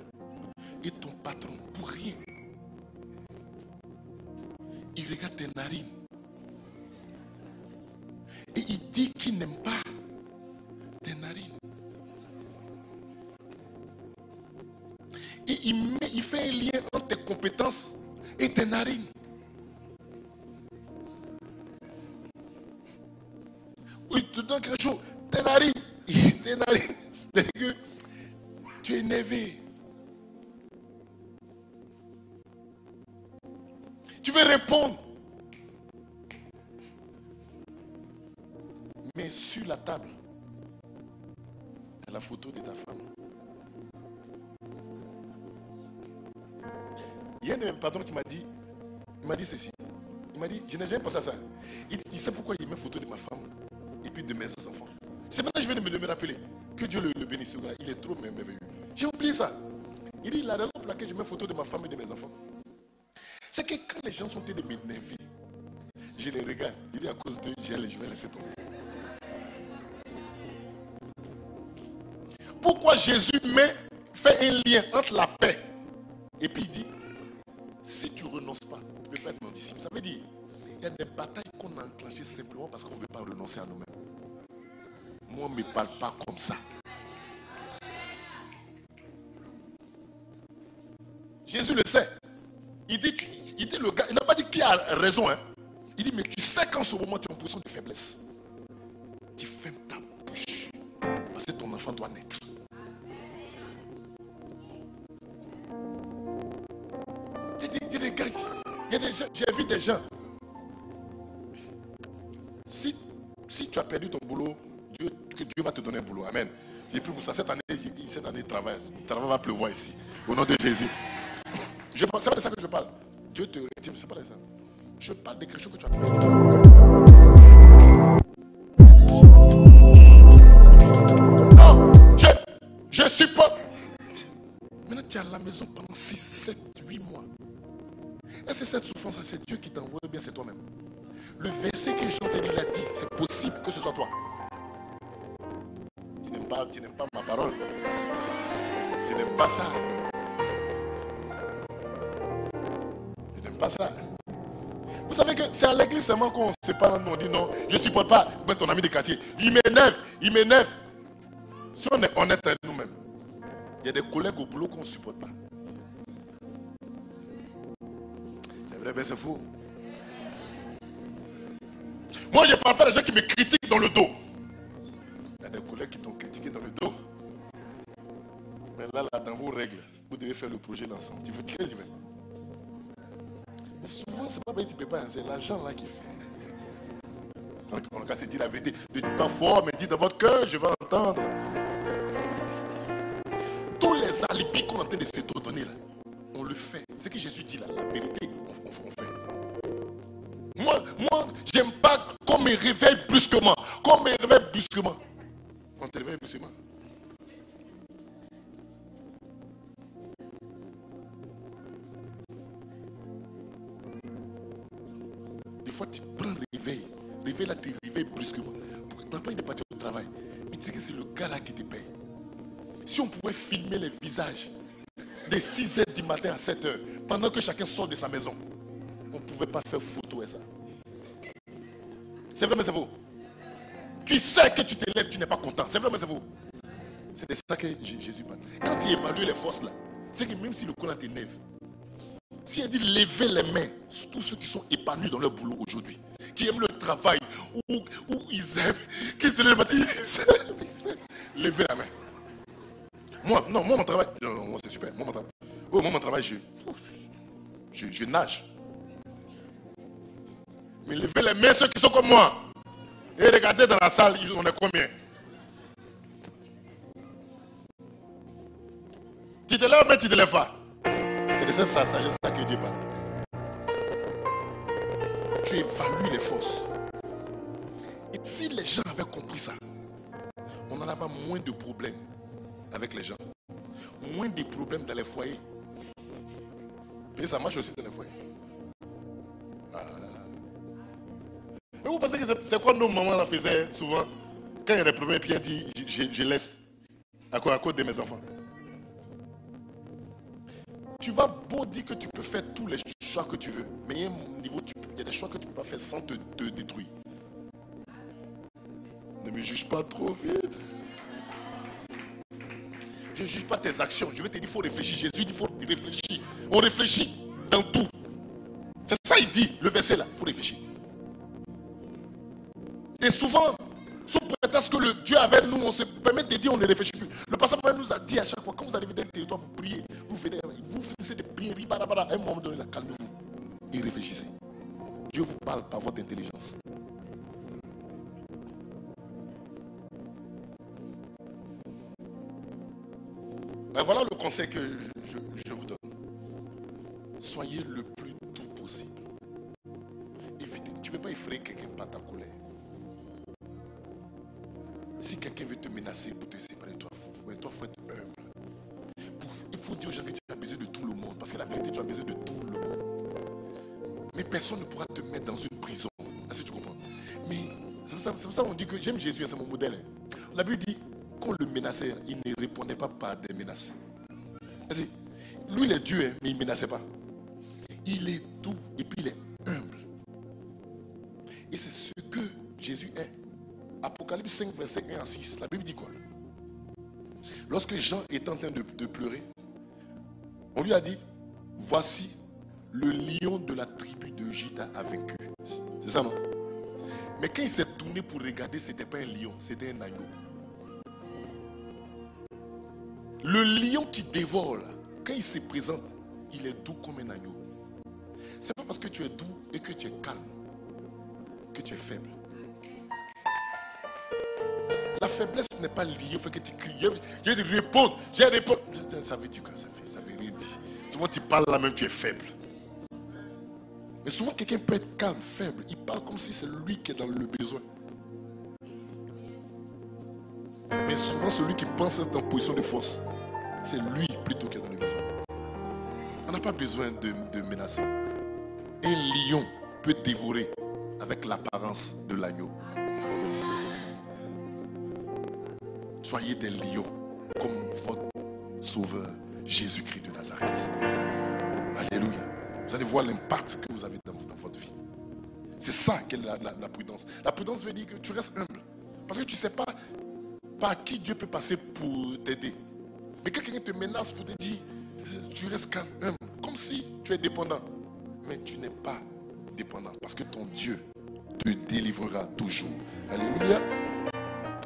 Et ton patron, pour rien, il regarde tes narines. Et il dit qu'il n'aime pas tes narines. Et il fait un lien entre tes compétences et tes narines. Il te donne quelque chose. Tes narines. Tes narines. Tu es énervé. Tu veux répondre. Mais sur la table, il y a la photo de ta femme. Il y a un de mes patrons qui m'a dit ceci. Il m'a dit, je n'ai jamais pensé à ça. Il dit, tu sais pourquoi il met photo de ma femme et puis de mes enfants. C'est maintenant que je viens de me rappeler. Que Dieu le bénisse, ce gars. Il est trop merveilleux. J'ai oublié ça. Il dit, la raison pour laquelle je mets photo de ma femme et de mes enfants, C'est que quand les gens sont en train de m'énerver, je les regarde. Je dis à cause d'eux, je vais laisser tomber. Pourquoi Jésus fait un lien entre la paix et puis il dit, si tu ne renonces pas, tu ne peux pas être mon disciple. Ça veut dire, il y a des batailles qu'on a enclenchées simplement parce qu'on ne veut pas renoncer à nous-mêmes. Moi, on ne me parle pas comme ça. Jésus le sait. Il dit le gars, il n'a pas dit qui a raison. Hein. Il dit, mais tu sais qu'en ce moment tu es en position de faiblesse. Tu fermes ta bouche. Parce que ton enfant doit naître. J'ai vu des gens. Si tu as perdu ton boulot, Dieu va te donner un boulot. Amen. J'ai pris pour ça. Cette année, il travaille. Le travail va pleuvoir ici. Au nom de Jésus. C'est pas de ça que je parle. Dieu te retire. C'est pas de ça. Je parle de quelque chose que tu as perdu. Non, je supporte. Maintenant, tu es à la maison pendant 6, 7, 8 mois. Est-ce que cette souffrance, c'est Dieu qui t'envoie ou bien c'est toi-même? Le verset que je t'ai dit, il a dit, c'est possible que ce soit toi. Tu n'aimes pas ma parole. Tu n'aimes pas ça. Tu n'aimes pas ça. Vous savez que c'est à l'église seulement qu'on se parle, nous on dit non, je ne supporte pas ton ami de quartier. Il m'énerve. Si on est honnête avec nous-mêmes, il y a des collègues au boulot qu'on ne supporte pas. C'est vrai, mais c'est faux. Moi, je ne parle pas des gens qui me critiquent dans le dos. Il y a des collègues qui t'ont critiqué dans le dos. Mais là, dans vos règles, vous devez faire le projet d'ensemble. Tu veux qu'est-ce que tu veux? Mais souvent, ce n'est pas que tu ne peux pas, c'est l'agent là qui fait. Donc, on va se dire la vérité. Ne dites pas fort, mais dites dans votre cœur, je vais entendre. Tous les alibis qu'on est en train de se donner là, on le fait. Ce que Jésus dit là, la vérité, on fait. Moi, j'aime pas qu'on me réveille brusquement. On te réveille brusquement. Des fois, tu prends le réveil. Le réveil là, tu te réveilles brusquement. Tu n'as pas eu de partir au travail. Mais tu sais que c'est le gars là qui te paye. Si on pouvait filmer les visages de 6h du matin à 7h, pendant que chacun sort de sa maison, on ne pouvait pas faire photo et ça. C'est vrai, mais c'est faux. Tu sais que tu te lèves, tu n'es pas content. C'est vrai, mais c'est faux. C'est de ça que Jésus parle. Quand il évalue les forces là, c'est que même si le coup là t'énerve, si il dit lever les mains, tous ceux qui sont épanouis dans leur boulot aujourd'hui, qui aiment le travail, où ils aiment, qui se lèvent le matin, ils aiment, lever la main. Moi, mon travail, non, c'est super. Moi, mon travail, je nage. Mais levez les mains ceux qui sont comme moi. Et regardez dans la salle, on est combien? Tu te lèves, mais tu te lèves pas. C'est de cette sagesse que Dieu parle. Tu évalues les forces. Et si les gens avaient compris ça, on en avait moins de problèmes avec les gens. Moins de problèmes dans les foyers. Et ça marche aussi dans les foyers. Mais vous pensez que c'est quoi nos mamans la faisaient souvent? Quand il y a des problèmes, puis elle dit je laisse. À cause de mes enfants. Tu vas beau dire que tu peux faire tous les choix que tu veux. Mais il y a un niveau, il y a des choix que tu ne peux pas faire sans te détruire. Ne me juge pas trop vite. Je ne juge pas tes actions. Je vais te dire, il faut réfléchir. Jésus dit, il faut réfléchir. On réfléchit dans tout. C'est ça il dit, le verset là, il faut réfléchir. Et souvent, sous prétexte que le Dieu avec nous, on se permet de dire on ne réfléchit plus. Le pasteur nous a dit à chaque fois, quand vous arrivez dans un territoire pour prier, vous finissez de prier, à un moment donné, calmez-vous et réfléchissez. Dieu vous parle par votre intelligence. Ben voilà le conseil que je vous donne. Soyez le plus doux possible. Évitez. Tu ne peux pas effrayer quelqu'un par ta colère. Si quelqu'un veut te menacer pour te séparer de toi, il faut être humble. Il faut dire aux gens que tu as besoin de tout le monde. Parce que la vérité, tu as besoin de tout le monde. personne ne pourra te mettre dans une prison. Est-ce que tu comprends? Mais c'est pour ça qu'on dit que j'aime Jésus, c'est mon modèle. La Bible dit qu'on le menaçait, il ne répondait pas par des menaces. Lui, il est Dieu, mais il ne menaçait pas. Il est doux et puis il est humble. Et c'est ce que Jésus est. Apocalypse 5, verset 1 à 6. La Bible dit quoi? Lorsque Jean est en train de pleurer, on lui a dit, voici le lion de la tribu de Juda a vaincu. C'est ça, non? Mais quand il s'est tourné pour regarder, ce n'était pas un lion, c'était un agneau. Le lion qui dévore, là, quand il se présente, il est doux comme un agneau. Ce n'est pas parce que tu es doux et que tu es calme que tu es faible. La faiblesse n'est pas liée au fait que tu cries. J'ai de répondre, j'ai répondu. Ça veut dire quoi? Ça veut rien dire. Souvent tu parles là même, tu es faible. Mais souvent quelqu'un peut être calme, faible. Il parle comme si c'est lui qui est dans le besoin. Mais souvent celui qui pense être en position de force, c'est lui plutôt qui est dans le besoin. On n'a pas besoin de menacer. Un lion peut dévorer avec l'apparence de l'agneau. Soyez des lions comme votre sauveur Jésus-Christ de Nazareth. Alléluia. Vous allez voir l'impact que vous avez dans votre vie. C'est ça qu'est la prudence. La prudence veut dire que tu restes humble. Parce que tu ne sais pas par qui Dieu peut passer pour t'aider. Mais quand quelqu'un te menace pour te dire, tu restes calme, humble, comme si tu es dépendant. Mais tu n'es pas dépendant parce que ton Dieu te délivrera toujours. Alléluia.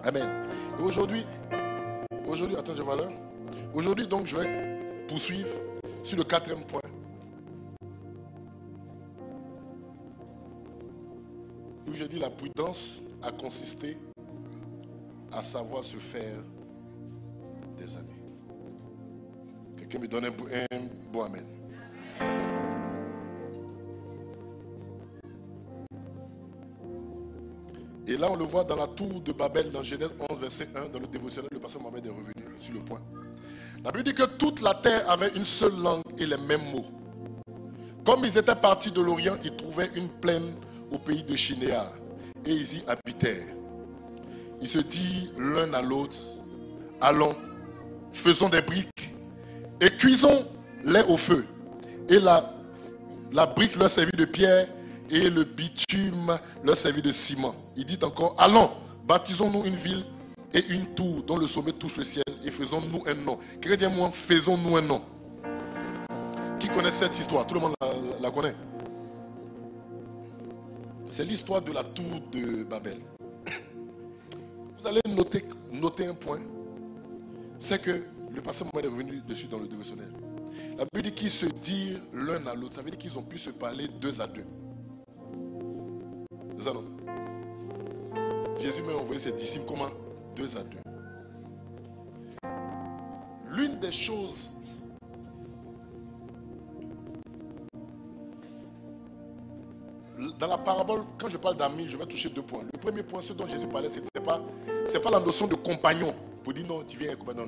Amen. Et aujourd'hui, attends, je vois là. Aujourd'hui, donc, je vais poursuivre sur le 4e point. Où je dis la prudence a consisté à savoir se faire des amis. Quelqu'un me donne un bon amen. Et là, on le voit dans la tour de Babel, dans Genèse 11, verset 1, dans le dévotionnel, le pasteur Mohamed est revenu sur le point. La Bible dit que toute la terre avait une seule langue et les mêmes mots. Comme ils étaient partis de l'Orient, ils trouvaient une plaine au pays de Shinéar et ils y habitèrent. Ils se dirent l'un à l'autre, allons, faisons des briques et cuisons-les au feu. Et la brique leur servit de pierre et le bitume leur servit de ciment. Il dit encore, allons, baptisons-nous une ville et une tour dont le sommet touche le ciel et faisons-nous un nom. Quelqu'un dit moi, faisons-nous un nom. Qui connaît cette histoire? Tout le monde la connaît. C'est l'histoire de la tour de Babel. Vous allez noter un point. C'est que le pasteur Mohamed est revenu dessus dans le dévotionnel. La Bible dit qu'ils se dirent l'un à l'autre. Ça veut dire qu'ils ont pu se parler 2 à 2. C'est ça, non? Jésus m'a envoyé ses disciples comment? 2 à 2. L'une des choses dans la parabole, quand je parle d'amis, je vais toucher 2 points. Le premier point, ce dont Jésus parlait, c'est pas la notion de compagnon. Pour dire non, tu viens, non.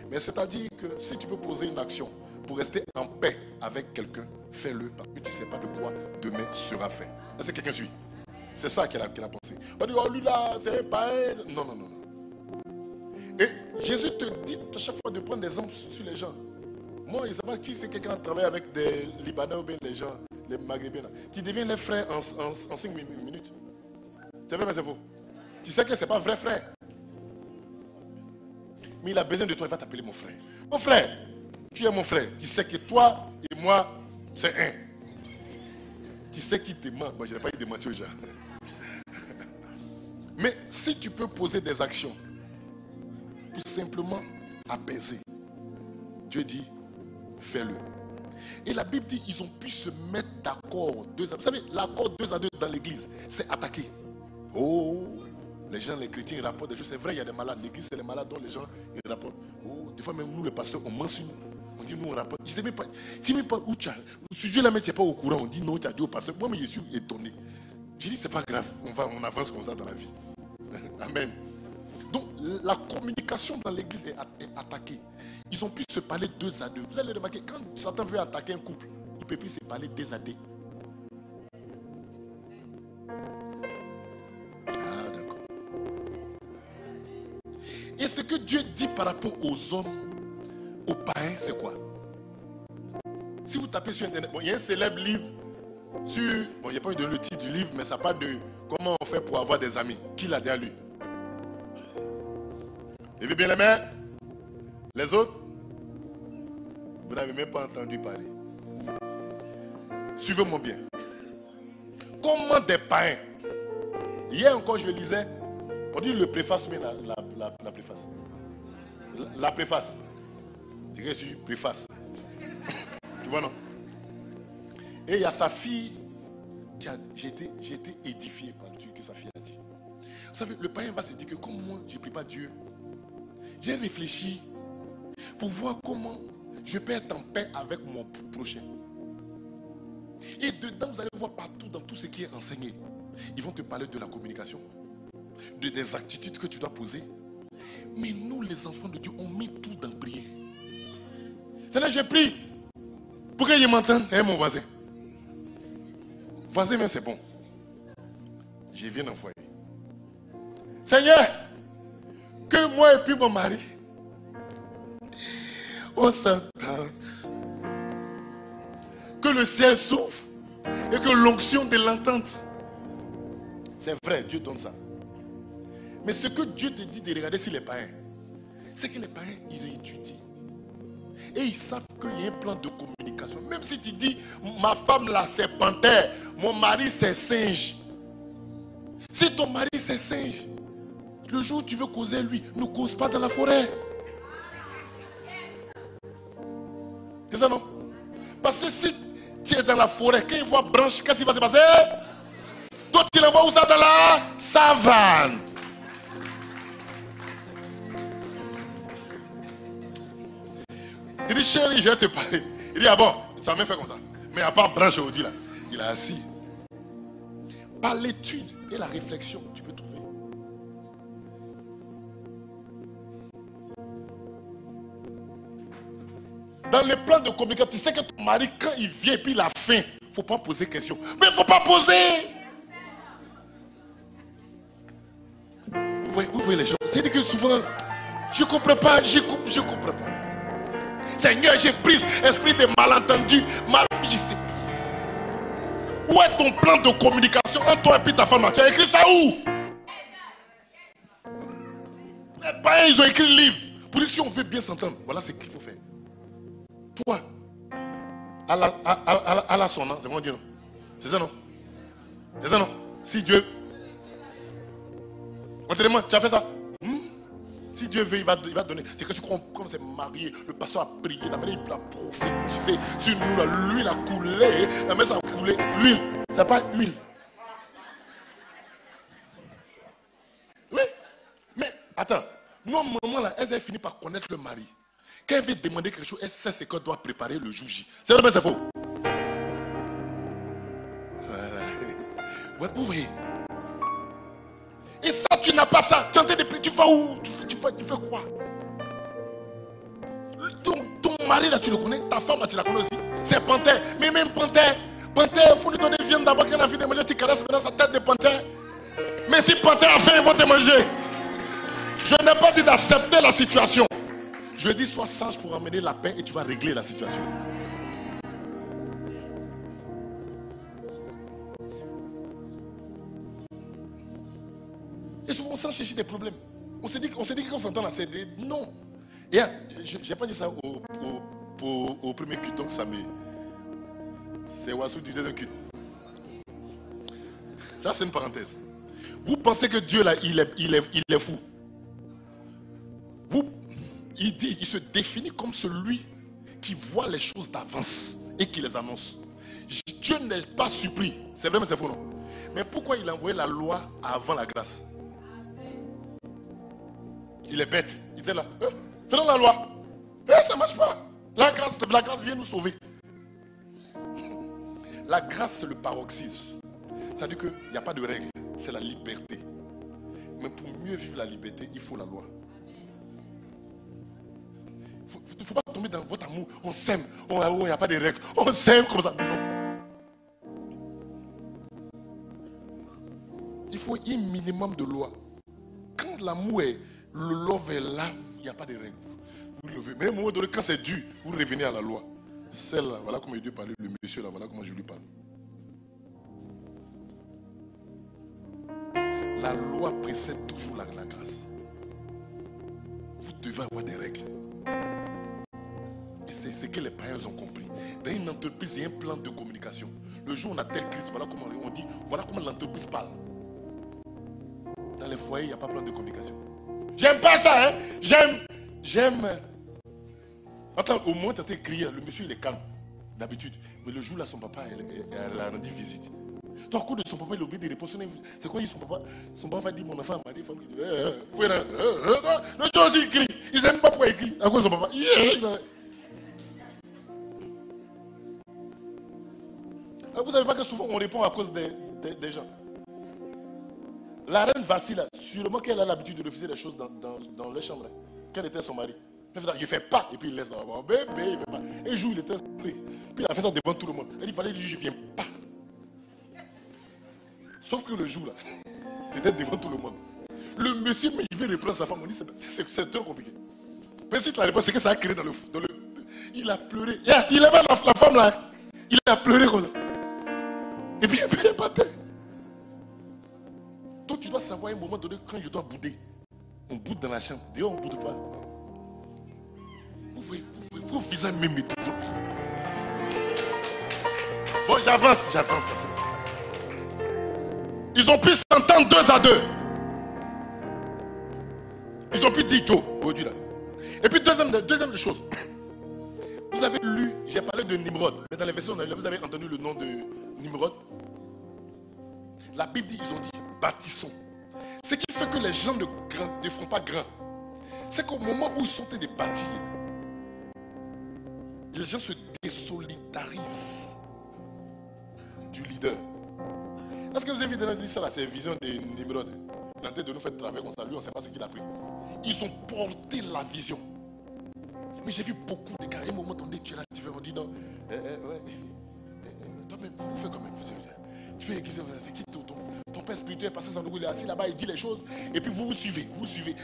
Mais c'est-à-dire que si tu peux poser une action pour rester en paix avec quelqu'un, fais-le parce que tu ne sais pas de quoi demain sera fait. Est-ce que quelqu'un suit? C'est ça qu'elle a pensé. On dit, oh lui là, c'est un païen. Non. Et Jésus te dit à chaque fois de prendre des exemples sur les gens. Moi, je ne sais pas qui c'est quelqu'un qui travaille avec des Libanais ou bien les gens, les Maghrébins. Tu deviens les frères en 5 minutes. C'est vrai, mais c'est faux. Tu sais que ce n'est pas vrai frère. Mais il a besoin de toi, il va t'appeler mon frère. Mon frère, tu es mon frère. Tu sais que toi et moi, c'est un. Tu sais qui te ment. Moi, je n'ai pas eu de mentir aux gens. Mais si tu peux poser des actions pour simplement apaiser, Dieu dit, fais-le. Et la Bible dit, ils ont pu se mettre d'accord 2 à 2. Vous savez, l'accord 2 à 2 dans l'église, c'est attaquer. Oh, les gens, les chrétiens, ils rapportent des choses. C'est vrai, il y a des malades. L'église, c'est les malades dont les gens ils rapportent. Oh, des fois, même nous, les pasteurs, on mentionne. On dit, nous, on rapporte. Je ne sais même pas. Tu ne sais même pas où tu as. Ce sujet-là, mais tu n'es pas au courant. On dit, non, tu as dit au pasteur. Moi, mais je suis étonné. Je dis, c'est pas grave. On avance comme ça dans la vie. Amen. Donc, la communication dans l'église est attaquée. Ils ont pu se parler 2 à 2. Vous allez remarquer, quand Satan veut attaquer un couple, il ne peut plus se parler 2 à 2. Dieu dit par rapport aux hommes, aux païens, c'est quoi? Si vous tapez sur Internet, bon, il y a un célèbre livre sur... Bon, il n'y a pas eu de le titre du livre, mais ça parle de comment on fait pour avoir des amis. Qui l'a déjà lu? Levez bien les mains. Les autres? Vous n'avez même pas entendu parler. Suivez-moi bien. Comment des païens? Hier encore, je lisais, on dit le préface, mais la préface. La préface. C'est que je suis préface. Tu vois, non? Et il y a sa fille qui a. J'ai été édifié par Dieu que sa fille a dit. Vous savez, le païen va se dire que comme moi, je ne prie pas Dieu, j'ai réfléchi pour voir comment je peux être en paix avec mon prochain. Et dedans, vous allez voir partout, dans tout ce qui est enseigné, ils vont te parler de la communication, des attitudes que tu dois poser. Mais nous, les enfants de Dieu, on met tout dans la prière. C'est là que j'ai pris pour qu'il m'entende. Hein, mon voisin. Voisin, mais c'est bon. Je viens dans le foyer. Seigneur, que moi et puis mon mari, on s'entende. Que le ciel s'ouvre et que l'onction de l'entente. C'est vrai, Dieu donne ça. Mais ce que Dieu te dit de regarder sur les païens, c'est que les païens, ils ont étudié. Et ils savent qu'il y a un plan de communication. Même si tu dis, ma femme là c'est panthère, mon mari c'est singe. Si ton mari c'est singe, le jour où tu veux causer lui, ne cause pas dans la forêt. C'est ça non? Parce que si tu es dans la forêt, quand il voit branche, qu'est-ce qui va se passer? Toi tu l'envoies où ça? Dans la savane. Il dit chérie, je vais te parler. Il dit ah bon, ça m'a fait comme ça. Mais à part branche aujourd'hui là, il est assis. Par l'étude et la réflexion, tu peux trouver. Dans les plans de communication, tu sais que ton mari, quand il vient et puis il a faim, il ne faut pas poser question. Mais il ne faut pas poser. Vous voyez les choses. C'est-à-dire que souvent, je ne comprends pas, je comprends pas. Seigneur, j'ai pris esprit de malentendu. Je sais plus. Où est ton plan de communication entre toi et puis ta femme? Tu as écrit ça où? Les païens, ils ont écrit le livre. Pour dire si on veut bien s'entendre, voilà ce qu'il faut faire. Toi, à la son, c'est mon Dieu, non? C'est ça non? C'est ça non? Si Dieu... Montrez-moi, tu as fait ça? Si Dieu veut, il va donner. C'est que tu crois qu'on s'est marié, le pasteur a prié, la mère il a prophétisé sur nous, l'huile a coulé, la mère ça a coulé, l'huile, c'est pas huile. Oui, mais attends, nos mamans là, elles ont fini par connaître le mari. Quand elle veut demander quelque chose, elle sait ce qu'elle doit préparer le jour J. C'est vrai, mais c'est faux. Voilà. Vous voyez. Et ça, tu n'as pas ça. Tu es en train de prier. Tu vas où? Tu fais quoi? Ton mari là, tu le connais. Ta femme là, tu la connais aussi. C'est panthère. Mais même panthère, il faut lui donner viande d'abord qu'elle a fini de manger. Tu caresses maintenant sa tête de panthère. Mais si panthère a faim, ils vont te manger. Je n'ai pas dit d'accepter la situation. Je dis sois sage pour amener la paix et tu vas régler la situation. Et souvent on s'en cherche des problèmes. On se dit qu'on s'entend là, c'est des... Non. Et je n'ai pas dit ça au premier culte, donc ça me... C'est Wassou du deuxième culte. Ça c'est une parenthèse. Vous pensez que Dieu là, il est fou. Il se définit comme celui qui voit les choses d'avance et qui les annonce. Dieu n'est pas surpris. C'est vrai mais c'est faux non? Mais pourquoi il a envoyé la loi avant la grâce? Il est bête. Il était là. Faisons la loi. Ça ne marche pas. La grâce vient nous sauver. La grâce, c'est le paroxysme. Ça veut dire qu'il n'y a pas de règle. C'est la liberté. Mais pour mieux vivre la liberté, il faut la loi. Il ne faut pas tomber dans votre amour. On s'aime. Il n'y a pas de règles. On s'aime comme ça. Non. Il faut un minimum de loi. Quand l'amour est... Le love est là, il n'y a pas de règles. Vous levez. Mais à un moment donné, quand c'est dur, vous revenez à la loi. Celle-là, voilà comment Dieu parlait, le monsieur là, voilà comment je lui parle. La loi précède toujours la grâce. Vous devez avoir des règles. Et c'est ce que les païens ont compris. Dans une entreprise, il y a un plan de communication. Le jour où on a telle crise, voilà comment on dit, voilà comment l'entreprise parle. Dans les foyers, il n'y a pas de plan de communication. J'aime pas ça, hein. J'aime. Attends, au moins, tu as été crié, le monsieur il est calme, d'habitude. Mais le jour là, son papa, elle a rendu visite. Donc, à cause de son papa, il a oublié de répondre. C'est quoi, il dit son papa? Son papa va dire, mon enfant, m'a dit, femme qui dit, le jour aussi, il crie. Il ne sait même pas pourquoi il crie. À cause de son papa. Vous savez pas que souvent, on répond à cause des gens. La reine vacille, sûrement qu'elle a l'habitude de refuser les choses dans les chambres. Quel était son mari? Il ne fait pas, et puis il laisse. Bébé, il ne fait pas. Un jour, il était. Puis il a fait ça devant tout le monde. Elle dit, fallait dire, je ne viens pas. Sauf que le jour là, c'était devant tout le monde. Le monsieur, mais il veut reprendre sa femme. On dit, c'est trop compliqué. Mais si tu la réponse, c'est que ça a créé dans le. Il a pleuré. Il avait la femme là. Il a pleuré comme ça. Et puis il est battu. Toi, tu dois savoir à un moment donné, quand je dois bouder. On boude dans la chambre. D'ailleurs, on ne boude pas. Vous visez même mes trucs. Bon, j'avance parce que... Ils ont pu s'entendre 2 à 2. Ils ont pu dire Joe, aujourd'hui là. Et puis deuxième des choses. Vous avez lu, j'ai parlé de Nimrod, mais dans les versions, vous avez entendu le nom de Nimrod. La Bible dit, ils ont dit, bâtissons. Ce qui fait que les gens ne font pas grand, c'est qu'au moment où ils sont en train de bâtir, les gens se désolidarisent du leader. Est-ce que vous avez dit ça là? C'est la vision de Nimrod. Il est en train de nous faire travailler comme ça. Lui, on ne sait pas ce qu'il a pris. Ils ont porté la vision. Mais j'ai vu beaucoup de gars. À un moment donné, tu es là, tu fais, on dit non. Toi-même, vous faites quand même. Tu fais aiguiser, c'est qui ton père spirituel est passé sans nous, il est assis là-bas, il dit les choses. Et puis vous suivez.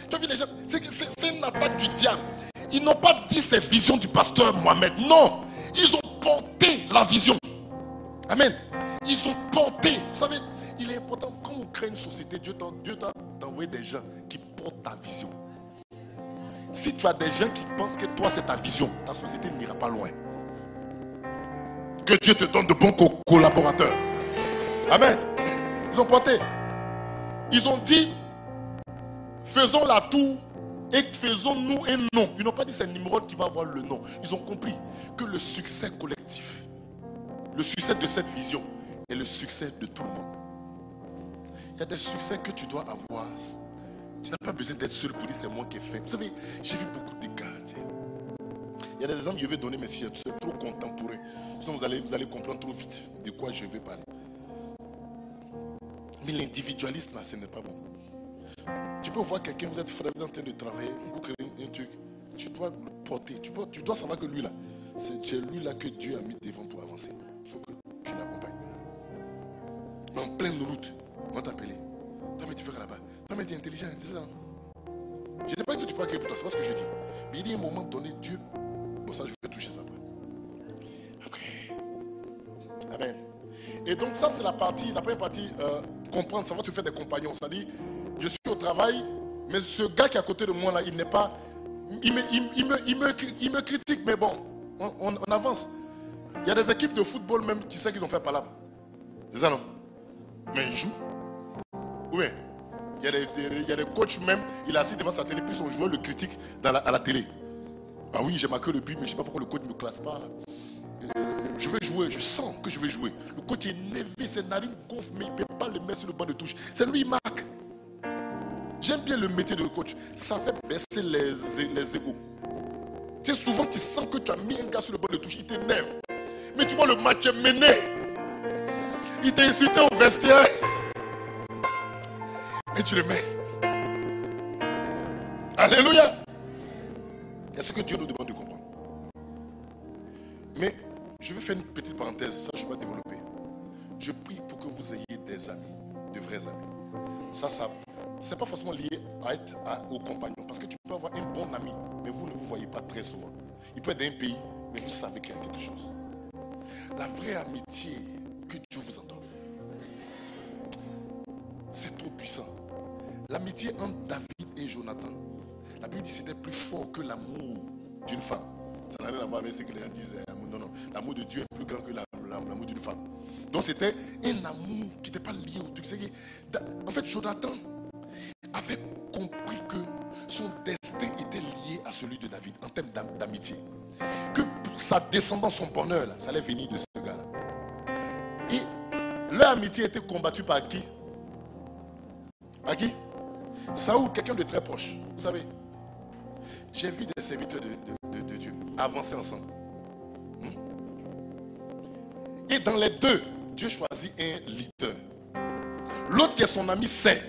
Tu as vu les gens? C'est une attaque du diable. Ils n'ont pas dit ces visions du pasteur Mohamed. Non. Ils ont porté la vision. Amen. Ils ont porté. Vous savez, il est important, quand on crée une société, Dieu t'a envoyé des gens qui portent ta vision. Si tu as des gens qui pensent que toi c'est ta vision, ta société n'ira pas loin. Que Dieu te donne de bons collaborateurs. Amen. Ils ont porté. Ils ont dit, faisons la tour et faisons-nous un nom. Ils n'ont pas dit c'est Nimrod qui va avoir le nom. Ils ont compris que le succès collectif, le succès de cette vision est le succès de tout le monde. Il y a des succès que tu dois avoir. Tu n'as pas besoin d'être seul pour dire c'est moi qui ai fait. Vous savez, j'ai vu beaucoup de gars. Il y a des exemples que je vais donner, mais si c'est trop contemporain, sinon vous allez comprendre trop vite de quoi je vais parler. Mais l'individualisme là, ce n'est pas bon. Tu peux voir quelqu'un, vous êtes frère, vous êtes en train de travailler, vous créez un truc, tu dois le porter, tu dois savoir que lui là, c'est lui là que Dieu a mis devant pour avancer. Il faut que tu l'accompagnes. Mais en pleine route, on va t'appeler. Toi, mais tu fais là-bas. Toi, mais tu es intelligent, c'est ça. Je n'ai pas dit que tu peux accueillir pour toi, c'est pas ce que je dis. Mais il y a un moment donné, Dieu, bon ça je vais toucher ça après. Amen. Et donc ça c'est la première partie, comprendre, ça va te faire des compagnons. C'est-à-dire, je suis au travail, mais ce gars qui est à côté de moi là, il n'est pas, il me critique, mais bon, on avance. Il y a des équipes de football même, tu sais qu'ils ont fait palabre. C'est ça non? Mais ils jouent. Oui. Il y a des coachs même, il est assis devant sa télé, puis son joueur le critique à la télé. Ah oui, j'ai marqué le but, mais je ne sais pas pourquoi le coach ne me classe pas. Je veux jouer, je sens que je veux jouer. Le coach est énervé, ses narines gonflent, mais il ne peut pas le mettre sur le banc de touche. C'est lui qui marque. J'aime bien le métier de coach. Ça fait baisser les égos. Tu sais, souvent tu sens que tu as mis un gars sur le banc de touche, il t'énerve. Mais tu vois le match est mené. Il t'a insulté au vestiaire. Et tu le mets. Alléluia. C'est ce que Dieu nous demande de comprendre. Mais je vais faire une petite parenthèse, ça je vais développer. Je prie pour que vous ayez des amis, de vrais amis. Ça c'est pas forcément lié au compagnon. Parce que tu peux avoir un bon ami, mais vous ne vous voyez pas très souvent. Il peut être d'un pays, mais vous savez qu'il y a quelque chose. La vraie amitié que Dieu vous en donne, c'est trop puissant. L'amitié entre David et Jonathan, la Bible dit que c'était plus fort que l'amour d'une femme. Ça n'a rien à voir avec ce que les gens disent. Non, non. L'amour de Dieu est plus grand que l'amour d'une femme. Donc c'était un amour qui n'était pas lié au truc. En fait, Jonathan avait compris que son destin était lié à celui de David en termes d'amitié. Que sa descendance, son bonheur, là, ça allait venir de ce gars-là. Et leur amitié était combattue par qui? Par qui? Saoul, quelqu'un de très proche. Vous savez, j'ai vu des serviteurs de Dieu avancer ensemble. Et dans les deux, Dieu choisit un leader. L'autre qui est son ami sait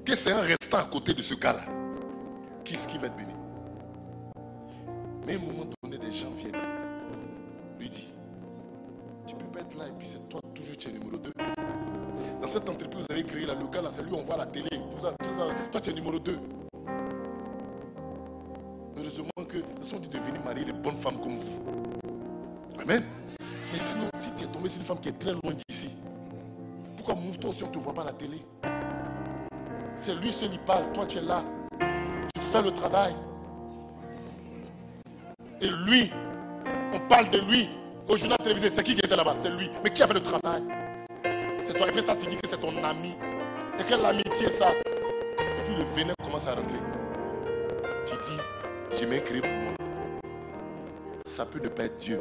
que c'est un restant à côté de ce gars-là qui va être béni. Mais à un moment donné, des gens viennent lui dire, tu peux pas être là et puis c'est toi toujours tu es numéro 2. Dans cette entreprise vous avez créé là, le gars là, c'est lui on voit à la télé, tout ça, toi tu es numéro 2. Heureusement que nous sommes dû devenir marier les bonnes femmes comme vous. Amen. Mais sinon, si tu es tombé sur une femme qui est très loin d'ici, pourquoi toi aussi on ne te voit pas à la télé? C'est lui seul il parle, toi tu es là, tu fais le travail. Et lui, on parle de lui au journal télévisé, c'est qui était là-bas? C'est lui. Mais qui a fait le travail? C'est toi. Et puis ça tu dis que c'est ton ami. C'est quelle amitié ça? Et puis le venin commence à rentrer. Tu dis, j'ai même créé pour moi. Ça peut ne pas être Dieu.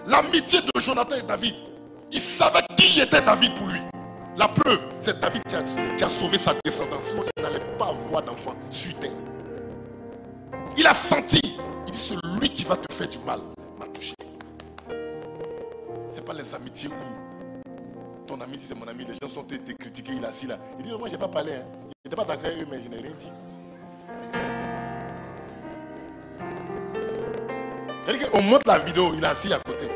L'amitié de Jonathan et David, il savait qui était David pour lui. La preuve, c'est David qui a sauvé sa descendance. Sinon, il n'allait pas avoir d'enfant sur terre. Il a senti, il dit, celui qui va te faire du mal m'a touché. Ce n'est pas les amitiés où ton ami dit c'est mon ami, les gens sont te critiqués, il est assis là. Il dit, non, moi je n'ai pas parlé, hein. Il n'était pas d'accord avec eux, mais je n'ai rien dit. C'est-à-dire qu'on monte la vidéo, il est assis à côté.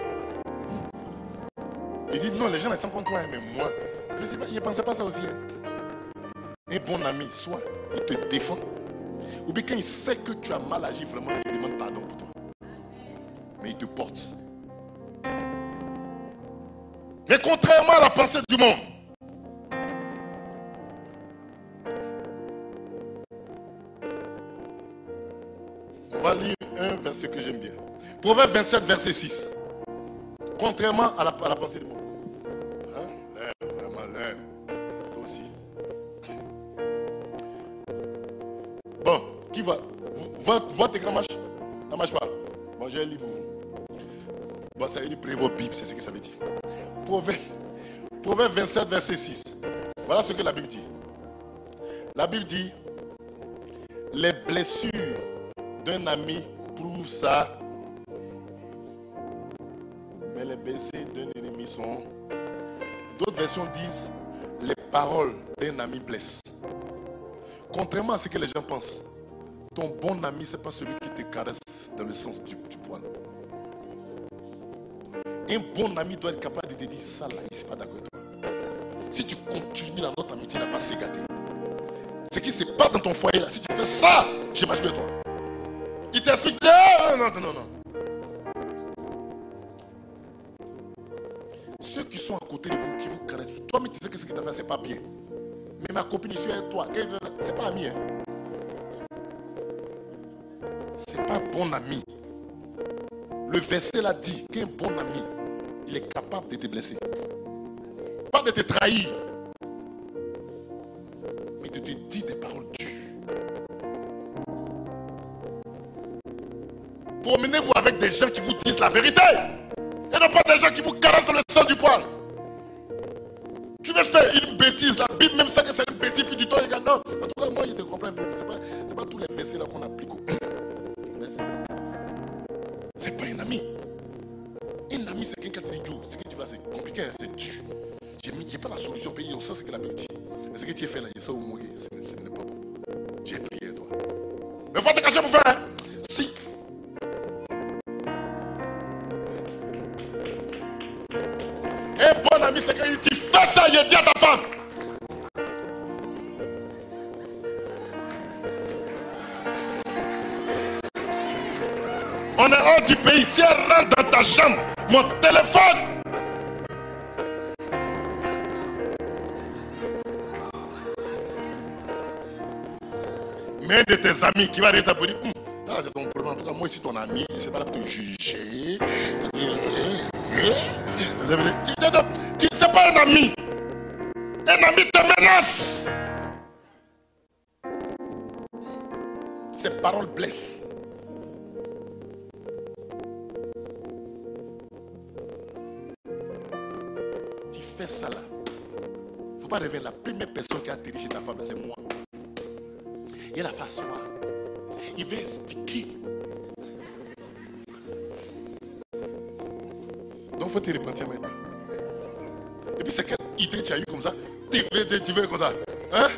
Il dit, non, les gens ne sont contre toi, mais moi, il ne pensait pas ça aussi. Hein. Un bon ami, soit il te défend, ou bien quand il sait que tu as mal agi, vraiment, il demande pardon pour toi. Mais il te porte. Mais contrairement à la pensée du monde, on va lire un verset que j'aime bien. Proverbe 27, verset 6. Contrairement à la pensée du monde. Hein? Lève, vraiment, lève. Toi aussi. Bon, qui va? Votre écran marche? Ça marche pas? Bon, j'ai un livre pour vous. Bon, ça veut dire prenez vos Bibles, c'est ce que ça veut dire. Proverbe 27, verset 6. Voilà ce que la Bible dit. La Bible dit, les blessures d'un ami prouvent ça. Mais les baisers d'un ennemi sont... D'autres versions disent, les paroles d'un ami blessent. Contrairement à ce que les gens pensent, ton bon ami, ce n'est pas celui qui te caresse dans le sens du poil. Un bon ami doit être capable de te dire, ça là, il ne s'est pas d'accord avec toi. Si tu continues dans notre amitié, elle va se gâter. Ce qui ne se passe dans ton foyer là, si tu fais ça, je marche avec toi. Il t'explique, non. Ceux qui sont à côté de vous, qui vous caressent, toi, mais tu sais que ce que tu as fait, ce n'est pas bien. Mais ma copine, je suis avec toi. Ce n'est pas ami. Hein. Ce n'est pas bon ami. Le verset là dit qu'un bon ami, il est capable de te blesser. Pas de te trahir. Mais de te dire des paroles dures. Promenez-vous avec des gens qui vous disent la vérité. Et non pas des gens qui vous caressent dans le sang du poil. Tu veux faire une bêtise, la Bible même sait que c'est une bêtise, puis du temps il dit non. En tout cas, moi je te comprends un peu. C'est pas tous les versets là qu'on applique. C'est pas un ami. Un ami, c'est quelqu'un qui te dit Joe, ce que tu fais, c'est compliqué, c'est dur. Il n'y a pas la solution pays, on sait ce que la Bible dit. Mais ce que tu as fait là, il y a ça au moins, ce n'est pas bon. J'ai prié toi. Mais il faut te cacher pour faire. Hein? Si. Un bon ami, c'est quand il dit fais ça, il dit à ta femme. On est hors du pays. Si elle rentre dans ta chambre, mon téléphone. Mais un de tes amis qui va rester pour dire, là c'est ton problème. En tout cas, moi ici ton ami, je ne sais pas là pour te juger. Tu ne sais pas un ami. Un ami te menace. Ces paroles blessent. Tu fais ça là. Il ne faut pas rêver. La première personne qui a atterri chez ta femme, c'est moi. Il a fait asseoir. Il veut expliquer. Donc il faut te repentir maintenant. Et puis c'est quelle idée tu as eu comme ça? Tu veux comme ça? Hein?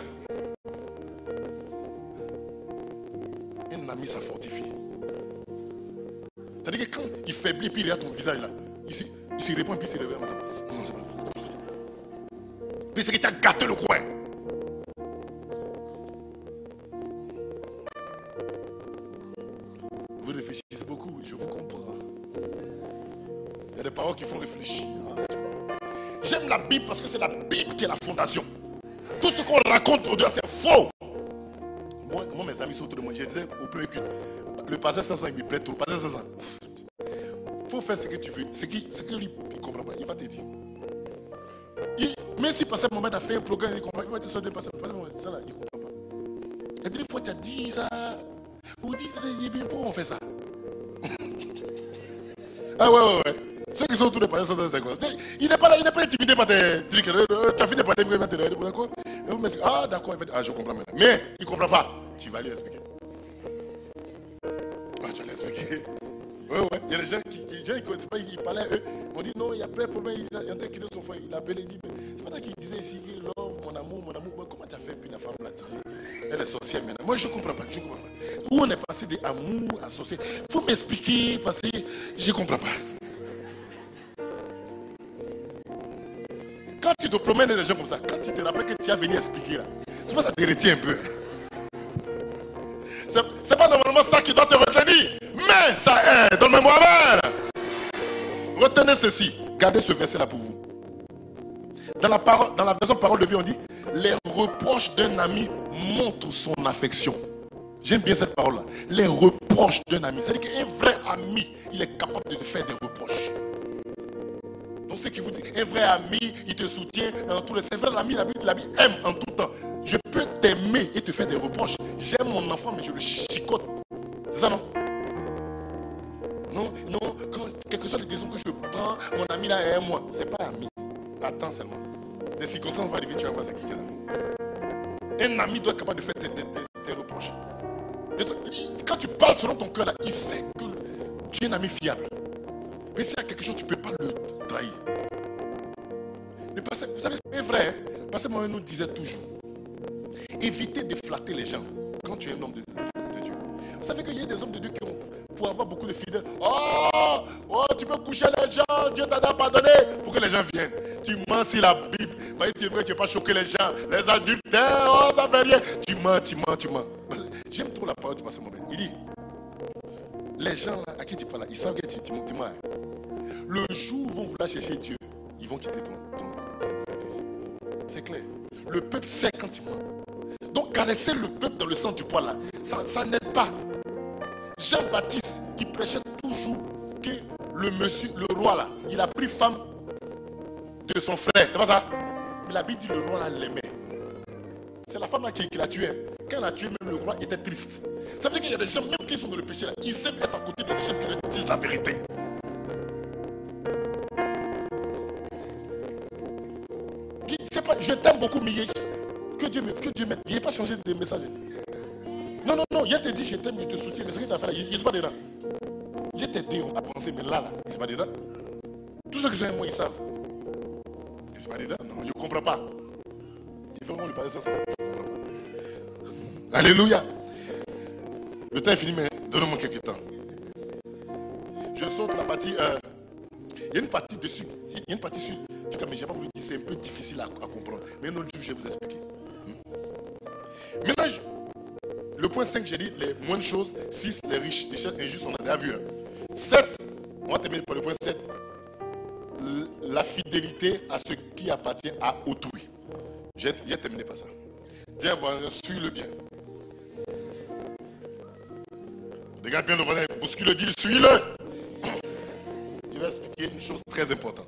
Un ami, ça fortifie. C'est-à-dire que quand il faiblit, puis il regarde ton visage là, il se répond et puis il se réveille. Puis c'est que tu as gâté le coin. Vous réfléchissez beaucoup, je vous comprends. Il y a des paroles qui font réfléchir. J'aime la Bible parce que c'est la Bible qui est la fondation. Tout ce qu'on raconte au-delà, c'est faux. Moi, mes amis sont autour de moi. Je disais au premier culte, le passé 500, il me plaît trop. Le passé 500. Il faut faire ce que tu veux. Ce que lui, il ne comprend pas. Il va te dire. Même si passé moment a fait un programme, il comprend. Il va te sortir de passer ça là, il ne comprend pas. Et puis, une fois tu as dit ça, vous dites, pourquoi on fait ça? Ah ouais. Ceux qui sont autour de passer 500, c'est quoi? Il n'est pas là, il n'est pas intimidé par tes trucs. Tu as fini par tes trucs, d'accord? Ah d'accord, je comprends maintenant. Mais il ne comprend pas. Tu vas lui expliquer. Tu vas lui expliquer. Ouais. Il y a des gens qui ne connaissent pas, ils parlaient à eux. On dit non, il y a plein de problèmes. Il y en a qui sont fois, il appelait, il dit, c'est pas toi qui disais ici, love, mon amour. Comment tu as fait puis la femme là, tu dis, elle est sorcière maintenant. Moi je ne comprends pas, Où on est passé d'amour à sorcière? Il faut m'expliquer parce que je ne comprends pas. Quand tu te promènes des gens comme ça, quand tu te rappelles que tu as venu expliquer là, souvent ça te retient un peu. C'est pas normalement ça qui doit te retenir, mais ça aide dans le mémoire. Retenez ceci, gardez ce verset là pour vous. Dans la version parole de vie, on dit les reproches d'un ami montrent son affection. J'aime bien cette parole là. Les reproches d'un ami, c'est-à-dire qu'un vrai ami, il est capable de te faire des reproches. Donc ce qui vous dit, un vrai ami, il te soutient en tout le. C'est vrai, l'ami aime en tout temps. Je peux t'aimer et te faire des reproches. J'aime mon enfant, mais je le chicote. C'est ça, non? Non, quand quelque chose de décision que je prends, mon ami là aime moi. C'est pas ami. Attends seulement. Des circonstances vont arriver, tu vas voir c'est qui est l'ami. Un ami doit être capable de faire des reproches. Quand tu parles selon ton cœur là, il sait que tu es un ami fiable. Mais s'il y a quelque chose, tu ne peux pas le trahir. Le passé, vous savez, c'est vrai, le passé Mohamed nous disait toujours, évitez de flatter les gens quand tu es un homme de Dieu. Vous savez qu'il y a des hommes de Dieu qui ont, pour avoir beaucoup de fidèles, oh, tu peux coucher les gens, Dieu t'a pardonné, pour que les gens viennent. Tu mens sur la Bible, tu es vrai, tu ne veux pas choquer les gens, les adultères, oh, ça fait rien. Tu mens. J'aime trop la parole du passé Mohamed. Il dit, les gens là, à qui tu parles, ils savent que tu mens. Le jour où ils vont vouloir chercher Dieu, ils vont quitter ton fils. C'est clair. Le peuple sait quand il ment. Donc caresser le peuple dans le sens du poil là, ça n'aide pas. Jean-Baptiste, il prêchait toujours que le roi là, il a pris femme de son frère. C'est pas ça? Mais la Bible dit le roi là l'aimait. C'est la femme là qui l'a tué. Quand elle l'a tué, même le roi était triste. Ça veut dire qu'il y a des gens, même qui sont dans le péché là, ils aiment être à côté de des gens qui leur disent la vérité. Je t'aime beaucoup, mais que Dieu m'aide. Il n'a pas changé de message. Non, il te dit je t'aime, je te soutiens, mais ce que tu as fait là, il ne sont pas dedans. Il t'a dit, on a pensé, mais là, il ne sont pas dedans. Tous ceux qui sont avec moi, ils savent. Il ne sont pas dedans. Non, je ne comprends pas. Il faut vraiment lui parler ça. Je ne comprends pas. Alléluia. Le temps est fini, mais donnez-moi quelques temps. Je saute la partie. Il y a une partie dessus. Il y a une partie sur. En tout cas, mais je n'ai pas voulu dire, c'est un peu difficile à comprendre. Mais un autre jour, je vais vous expliquer. Maintenant, le point 5, j'ai dit les moindres choses. 6, les riches, les choses injustes, on a déjà vu. 7, on va terminer par le point 7. La fidélité à ce qui appartient à autrui. J'ai terminé par ça. Dis à voisin, suis-le bien. Regarde bien le voisin, bouscule, dis, suis-le. Il va expliquer une chose très importante.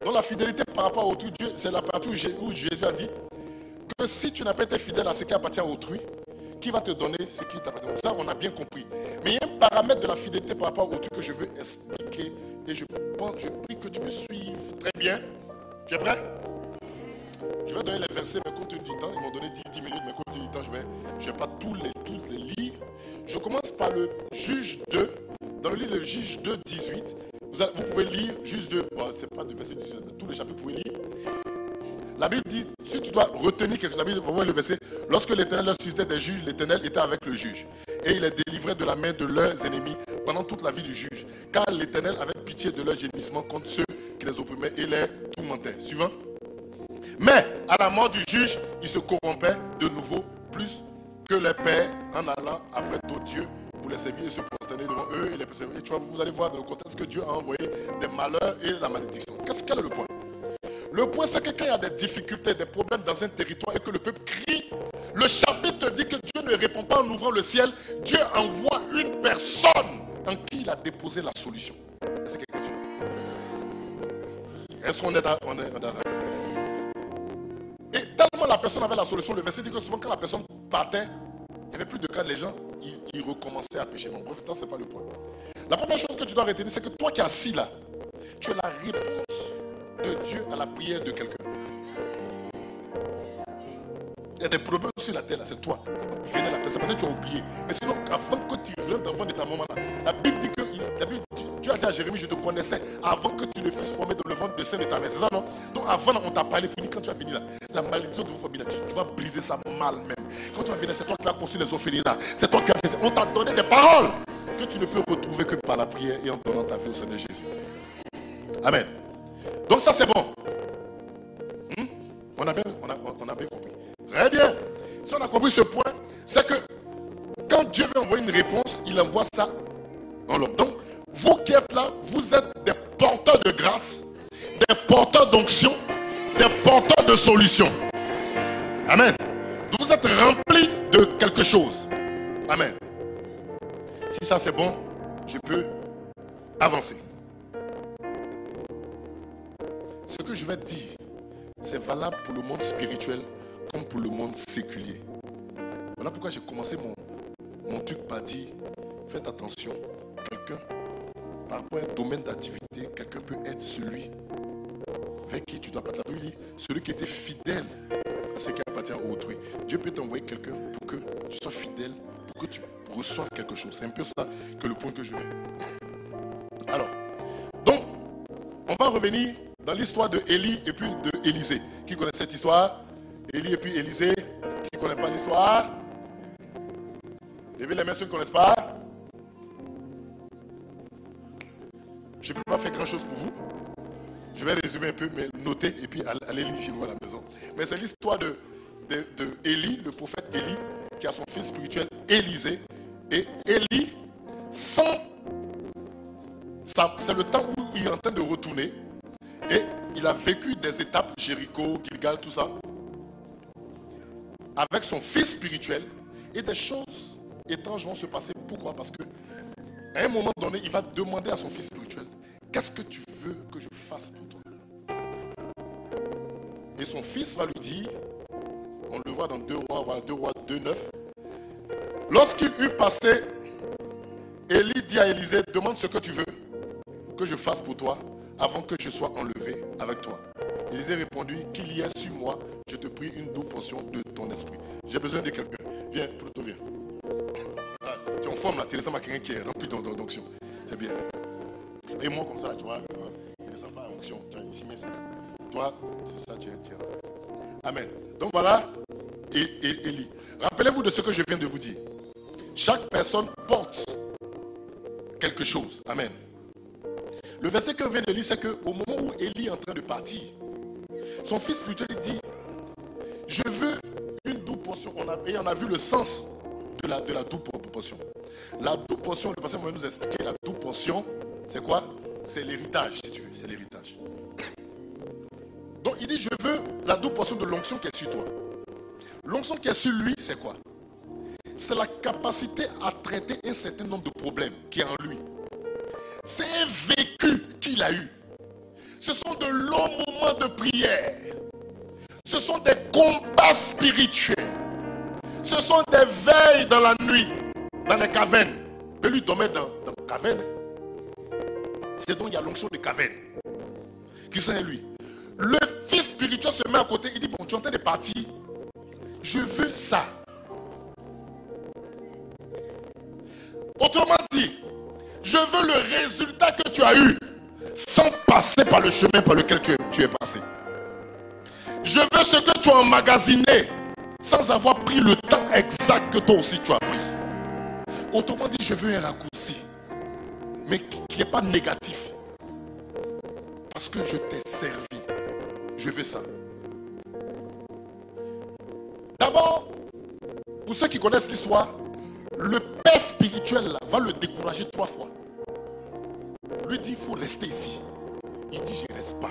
Donc la fidélité par rapport à autrui, Dieu, c'est la partie où Jésus a dit que si tu n'as pas été fidèle à ce qui appartient à autrui, qui va te donner ce qui t'appartient? Ça, on a bien compris. Mais il y a un paramètre de la fidélité par rapport à autrui que je veux expliquer. Et je prie que tu me suives très bien. Tu es prêt? Je vais donner les versets, mais compte tenu du temps, ils m'ont donné 10 minutes, mais compte tenu du temps, je vais pas tous les lire. Je commence par le Juge 2. Dans le livre de Juge 2, 18, vous pouvez lire Juge 2. Bon, c'est pas du verset 18, mais tous les chapitres, vous pouvez lire. La Bible dit, si tu dois retenir quelque chose, la Bible, vous voyez le verset, lorsque l'Éternel leur suscitait des juges, l'Éternel était avec le juge. Et il les délivrait de la main de leurs ennemis pendant toute la vie du juge. Car l'Éternel avait pitié de leurs gémissements contre ceux qui les opprimaient et les tourmentaient. Suivant. Mais à la mort du juge, il se corrompait de nouveau plus que les pères en allant après d'autres dieux pour les servir et se prosterner devant eux et les persévérer. Et tu vois, vous allez voir dans le contexte que Dieu a envoyé des malheurs et la malédiction. Quel est le point? Le point, c'est que quand il y a des difficultés, des problèmes dans un territoire et que le peuple crie, le chapitre dit que Dieu ne répond pas en ouvrant le ciel. Dieu envoie une personne en qui il a déposé la solution. Est-ce que quelqu'un dit? Est-ce qu'on est d'accord? Et tellement la personne avait la solution, le verset dit que souvent quand la personne partait, il n'y avait plus de cas, les gens, ils recommençaient à pécher. Donc, bref, ça, ce n'est pas le point. La première chose que tu dois retenir, c'est que toi qui es assis là, tu as la réponse de Dieu à la prière de quelqu'un. Il y a des problèmes sur la terre, là, c'est toi. Venez la personne, c'est parce que tu as oublié. Mais sinon, avant que tu rentres dans le ventre de ta maman, là, la Bible dit que Dieu a dit à Jérémie, je te connaissais avant que tu le fasses former dans le ventre de sein de ta mère. C'est ça, non? Donc avant, on t'a parlé, puis quand tu vas venir là, la malédiction de vos familles, là, tu vas briser ça mal même. Quand tu vas venir, c'est toi qui vas construire les orphelinats. C'est toi qui vas faire. On t'a donné des paroles que tu ne peux retrouver que par la prière et en donnant ta vie au Seigneur Jésus. Amen. Donc ça, c'est bon. On a bien compris. Très bien. Si on a compris ce point, c'est que quand Dieu veut envoyer une réponse, il envoie ça dans l'homme. Donc, vous qui êtes là, vous êtes des porteurs de grâce, des porteurs d'onction, des porteurs de solutions. Amen. Vous êtes remplis de quelque chose. Amen. Si ça c'est bon, je peux avancer. Ce que je vais te dire, c'est valable pour le monde spirituel comme pour le monde séculier. Voilà pourquoi j'ai commencé mon truc par dire, faites attention, quelqu'un, par rapport à un domaine d'activité, quelqu'un peut être celui avec qui tu dois pas t'attendre. Celui qui était fidèle à ce qui appartient à autrui. Dieu peut t'envoyer quelqu'un pour que tu sois fidèle, pour que tu reçoives quelque chose. C'est un peu ça que le point que je vais. Alors, donc, on va revenir dans l'histoire de Élie et puis de Élisée. Qui connaît cette histoire? Élie et puis Élisée. Qui ne connaît pas l'histoire? Levez les mains ceux qui ne connaissent pas. Je ne peux pas faire grand chose pour vous. Je vais résumer un peu, mais noter et puis aller lire chez vous à la maison. Mais c'est l'histoire de Élie, le prophète Élie, qui a son fils spirituel Élisée. Et Élie, c'est le temps où il est en train de retourner. Et il a vécu des étapes, Jéricho, Gilgal, tout ça, avec son fils spirituel. Et des choses étranges vont se passer. Pourquoi? Parce que à un moment donné, il va demander à son fils spirituel, qu'est-ce que tu veux que je fasse pour toi? Et son fils va lui dire, on le voit dans 2 Rois, voilà 2 Rois 2:9. Lorsqu'il eut passé, Élie dit à Élisée, demande ce que tu veux que je fasse pour toi avant que je sois enlevé avec toi. Élisée répondit, qu'il y ait sur moi, je te prie une double portion de ton esprit. J'ai besoin de quelqu'un. Viens, plutôt viens. Voilà, tu es en forme là, tu descends à quelqu'un qui est rempli d'onction. C'est bien. Et moi comme ça, là, tu vois, il ne descend pas à onction. Toi, c'est ça, tu es. Amen. Donc voilà, et Élie. Rappelez-vous de ce que je viens de vous dire. Chaque personne porte quelque chose. Amen. Le verset que vient de lire, c'est qu'au moment où Élie est en train de partir, son fils spirituel dit, je veux une double portion. Et on a vu le sens de la double portion. La double portion, le pasteur va nous expliquer la double portion, c'est quoi? C'est l'héritage, si tu veux, c'est l'héritage. Donc il dit, je veux la double portion de l'onction qui est sur toi. L'onction qui est sur lui, c'est quoi? C'est la capacité à traiter un certain nombre de problèmes qui est en lui. C'est un vécu qu'il a eu. Ce sont de longs moments de prière. Ce sont des combats spirituels. Ce sont des veilles dans la nuit, dans les cavernes. Mais lui dormait dans les cavernes. C'est donc il y a l'onction de caverne qui sont en lui. Le fils spirituel se met à côté. Il dit, bon, tu es en train de partir. Je veux ça. Autrement dit, je veux le résultat que tu as eu sans passer par le chemin par lequel tu es passé. Je veux ce que tu as emmagasiné sans avoir pris le temps exact que toi aussi tu as pris. Autrement dit, je veux un raccourci, mais qui n'est pas négatif. Parce que je t'ai servi. Je veux ça. D'abord, pour ceux qui connaissent l'histoire, le père spirituel là, va le décourager 3 fois. Lui dit, il faut rester ici. Il dit, je ne reste pas.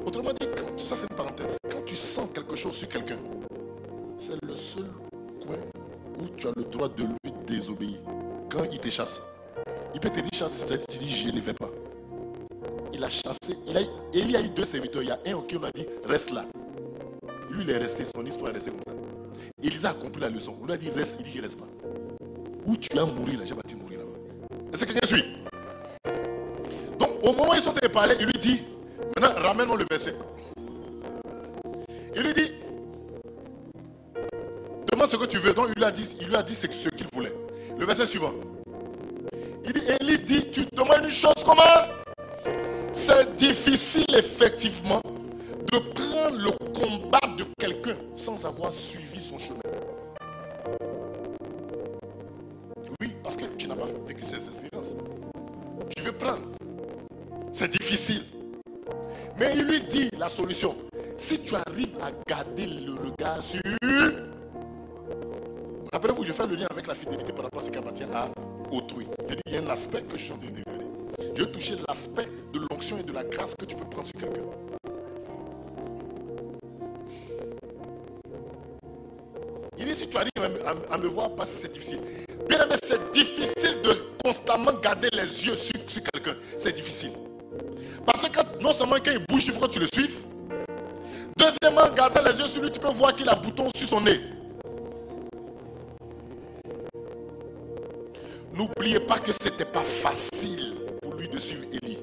Autrement dit, ça c'est une parenthèse. Quand tu sens quelque chose sur quelqu'un, c'est le seul coin où tu as le droit de lui désobéir. Quand il te chasse, il peut te dire chasse, tu dis je ne vais pas. Il a chassé, il y a eu 2 serviteurs. Il y a un qui on a dit reste là. Lui il est resté, son histoire est restée comme ça. Élisa a compris la leçon. On lui a dit reste, il dit je ne reste pas. Où tu as mouru là, j'ai bâti mourir là-bas. Est-ce que quelqu'un suit? Donc au moment où ils sont allés parler, il lui dit, maintenant ramène-moi le verset. Il lui dit, demande ce que tu veux. Donc il lui a dit ce qu'il voulait. Le verset suivant. Il dit, Élie dit, tu demandes une chose comment? C'est difficile effectivement de prendre le combat de quelqu'un sans avoir suivi son chemin. Oui, parce que tu n'as pas vécu ces expériences. Tu veux prendre. C'est difficile. Mais il lui dit la solution. Si tu arrives à garder le regard sur... Rappelez-vous, je fais le lien avec la fidélité par rapport à ce qui appartient à autrui. Il y a un aspect que je suis en train de regarder. Je vais toucher l'aspect de l'onction et de la grâce que tu peux prendre sur quelqu'un. Il dit, si tu arrives à me voir passer, c'est difficile. Bien aimé, c'est difficile de constamment garder les yeux sur quelqu'un. C'est difficile. Parce que non seulement quand il bouge, il faut que tu le suives. Deuxièmement, garder les yeux sur lui, tu peux voir qu'il a un bouton sur son nez. N'oubliez pas que ce n'était pas facile pour lui de suivre Élie.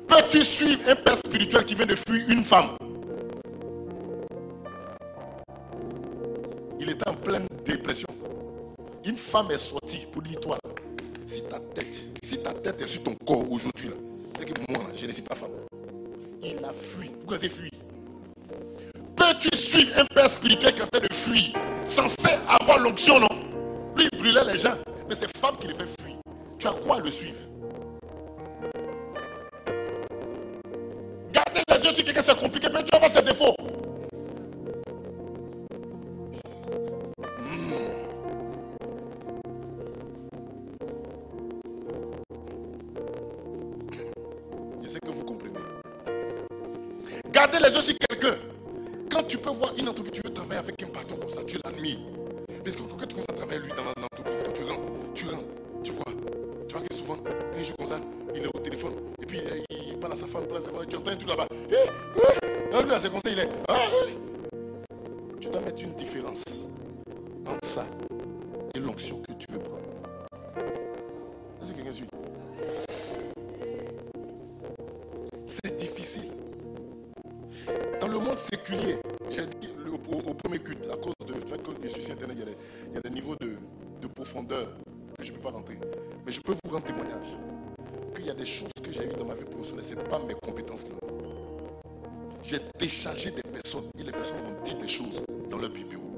Peux-tu suivre un père spirituel qui vient de fuir une femme? Il était en pleine dépression. Une femme est sortie pour dire, toi, si ta tête est sur ton corps aujourd'hui, là, c'est que moi, je ne suis pas femme. Il a fui. Pourquoi c'est fui? Peux-tu suivre un père spirituel qui est en train de fuir, censé avoir l'onction, non? Lui, il brûlait les gens, mais c'est femme qui le fait fuir. Tu as quoi à le suivre? Garder les yeux sur quelqu'un, c'est compliqué, mais tu vas voir ses défauts. Je sais que vous comprenez. Garder les yeux sur quelqu'un. Quand tu peux voir une entreprise, tu veux travailler avec un patron comme ça, tu l'admires. Mais quand tu commences à travailler lui dans l'entreprise, quand tu rentres, tu vois que souvent, un jour comme ça, il est au téléphone, et puis il parle à sa femme, tu entends un truc là-bas. Lui, c'est comme ça, il est. Tu dois mettre une différence entre ça et l'onction que tu veux prendre. Est-ce que quelqu'un suit? C'est difficile. Dans le monde séculier, j'ai dit au premier culte, à cause du fait que je suis sur Internet, il y a des niveaux de profondeur que je ne peux pas rentrer. Mais je peux vous rendre témoignage qu'il y a des choses que j'ai eues dans ma vie professionnelle, ce n'est pas mes compétences là. J'ai déchargé des personnes et les personnes m'ont dit des choses dans leur bureau.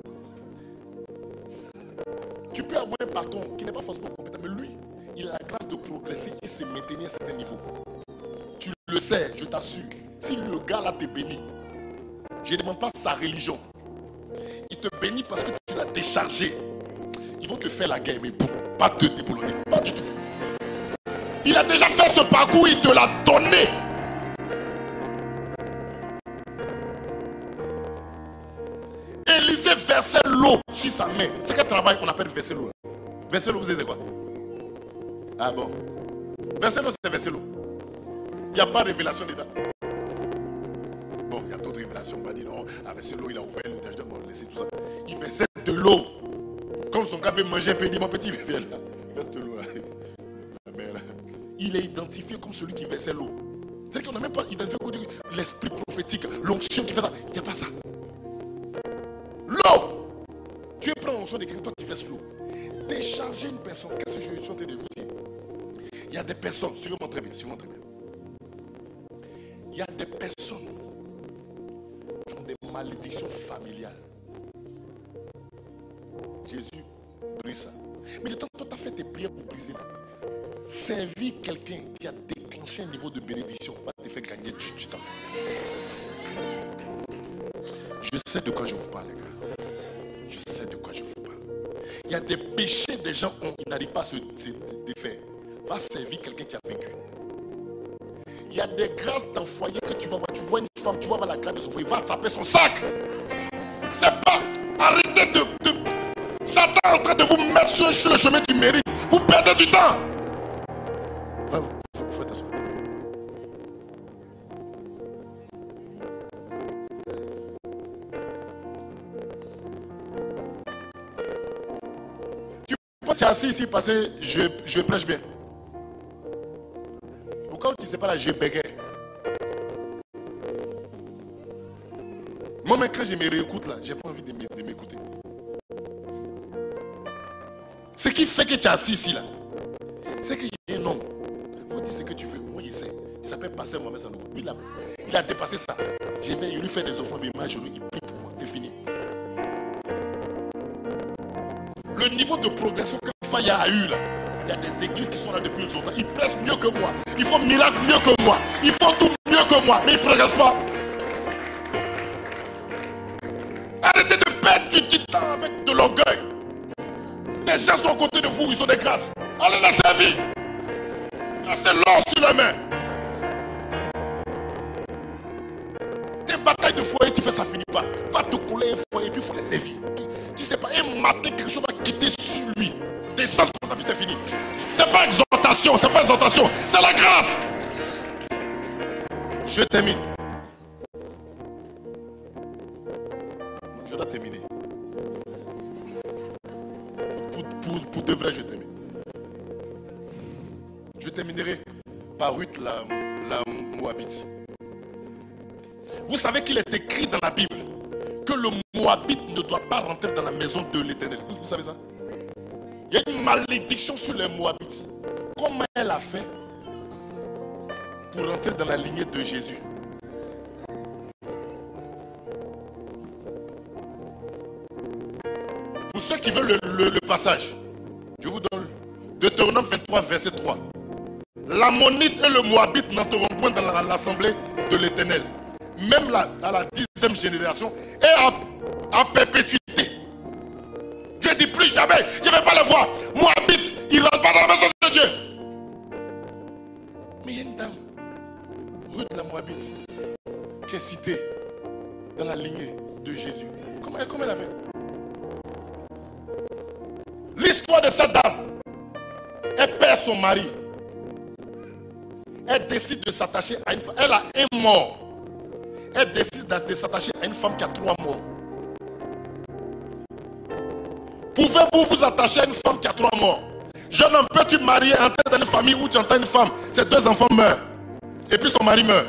Tu peux avoir un patron qui n'est pas forcément compétent, mais lui, il a la grâce de progresser et se maintenir à un certain niveau. Tu le sais, je t'assure. Si le gars là te bénit, je ne demande pas sa religion. Il te bénit parce que tu l'as déchargé. Ils vont te faire la guerre, mais boum, pas te déboulonner. Pas du tout. Il a déjà fait ce parcours, il te l'a donné. Élisée versait l'eau sur sa main. C'est quel travail on appelle verser l'eau. Verser l'eau, vous savez quoi? Ah bon? Verser l'eau, c'est verser l'eau. Il n'y a pas de révélation dedans. Bon, il y a d'autres révélations. On va dire non, avec ce l'eau, il a ouvert le tâche de mort, laissé tout ça. Il versait de l'eau. Comme son gars veut manger un peu, il dit mon petit, viens là. Il verse de l'eau. Il est identifié comme celui qui versait l'eau. C'est-à-dire qu'on n'a même pas identifié l'esprit prophétique, l'onction qui fait ça. Il n'y a pas ça. L'eau. Dieu prend l'onction de quelqu'un, toi tu verses l'eau. Décharger une personne. Qu'est-ce que je suis en train de vous dire? Il y a des personnes, suivez-moi très bien, suivez-moi très bien. Il y a des personnes qui ont des malédictions familiales. Jésus brise ça. Mais le temps que tu as fait tes prières pour briser là, servir quelqu'un qui a déclenché un niveau de bénédiction va te faire gagner du temps. Je sais de quoi je vous parle, les gars. Je sais de quoi je vous parle. Il y a des péchés des gens qui n'arrivent pas à se défaire. Va servir quelqu'un qui a vaincu. Il y a des grâces dans le foyer que tu vas voir. Tu vois une femme, tu vas voir la grâce de son foyer. Va attraper son sac. C'est pas. Arrêtez de. Satan est en train de vous mettre sur le chemin du mérite. Vous perdez du temps. Faut t'asseoir. Tu es assis ici parce que je prêche bien. Pourquoi tu ne sais pas là, je bégaye? Moi, même quand je me réécoute là, j'ai pas envie de m'écouter. Ce qui fait que tu es assis ici là, c'est qu'il y a un homme. Il faut dire ce que tu veux. Moi, je sais. Il s'appelle Pasteur Mohamed Sanogo. Il a dépassé ça. Je vais lui faire des offrandes, il prie pour moi. C'est fini. Le niveau de progression que Faya a eu là, il y a des églises qui sont là depuis longtemps. Ils prêchent mieux que moi. Ils font miracle mieux que moi. Ils font tout mieux que moi. Mais ils ne progressent pas. Arrêtez de perdre du temps avec de l'orgueil. Des gens sont à côté de vous, ils ont des grâces. Allez les servir. Restez l'or sur la main. Tes batailles de foyer, tu fais ça finit pas. Va te coller un foyer, puis il faut les servir. Tu sais pas, un matin, quelque chose va quitter sur lui. Descendre comme ça, puis c'est fini. C'est pas exhortation, c'est pas exhortation, c'est la grâce. Je termine. Je dois terminer. Pour de vrai, je termine. Je terminerai par Ruth la Moabite. Vous savez qu'il est écrit dans la Bible que le Moabite ne doit pas rentrer dans la maison de l'Éternel. Vous savez ça? Il y a une malédiction sur les Moabites. Comment elle a fait pour rentrer dans la lignée de Jésus? Pour ceux qui veulent le passage, je vous donne Deutéronome 23, verset 3. L'Ammonite et le Moabite n'entreront point dans l'assemblée de l'Éternel. Même à la 10e génération et à perpétuité. Dieu dit plus jamais, je ne vais pas le voir. Moabite, il ne rentre pas dans la maison de Dieu. Mais il y a une dame, Ruth la Moabite, qui est citée dans la lignée de Jésus. Comment elle a fait? L'histoire de cette dame, elle perd son mari. Elle décide de s'attacher à une femme. Elle a un mort. Elle décide de s'attacher à une femme qui a 3 morts. Pouvez-vous vous attacher à une femme qui a 3 morts? Jeune homme, peux-tu marier, entrer dans une famille où tu entends une femme, ses 2 enfants meurent, et puis son mari meurt?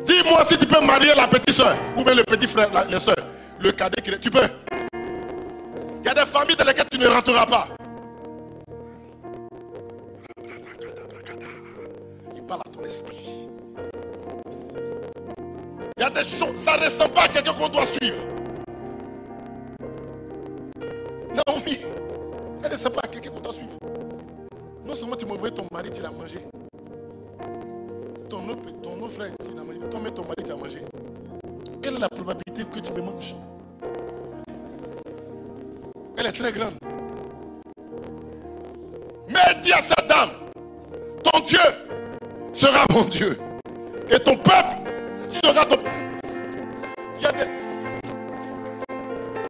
Dis-moi si tu peux marier la petite soeur, ou bien le petit frère, les soeurs, le cadet qui... Tu peux. Il y a des familles dans lesquelles tu ne rentreras pas. Il parle à ton esprit. Il y a des choses, ça ne ressemble pas à quelqu'un qu'on doit suivre. Naomi, elle ne ressemble pas à quelqu'un qu'on doit suivre. Non seulement tu m'as envoyé ton mari, tu l'as mangé. Ton autre frère, tu l'as mangé. Toi-même, ton mari, tu as mangé. Quelle est la probabilité que tu me manges? Elle est très grande. père dit à sa dame, ton Dieu sera mon Dieu et ton peuple sera ton peuple.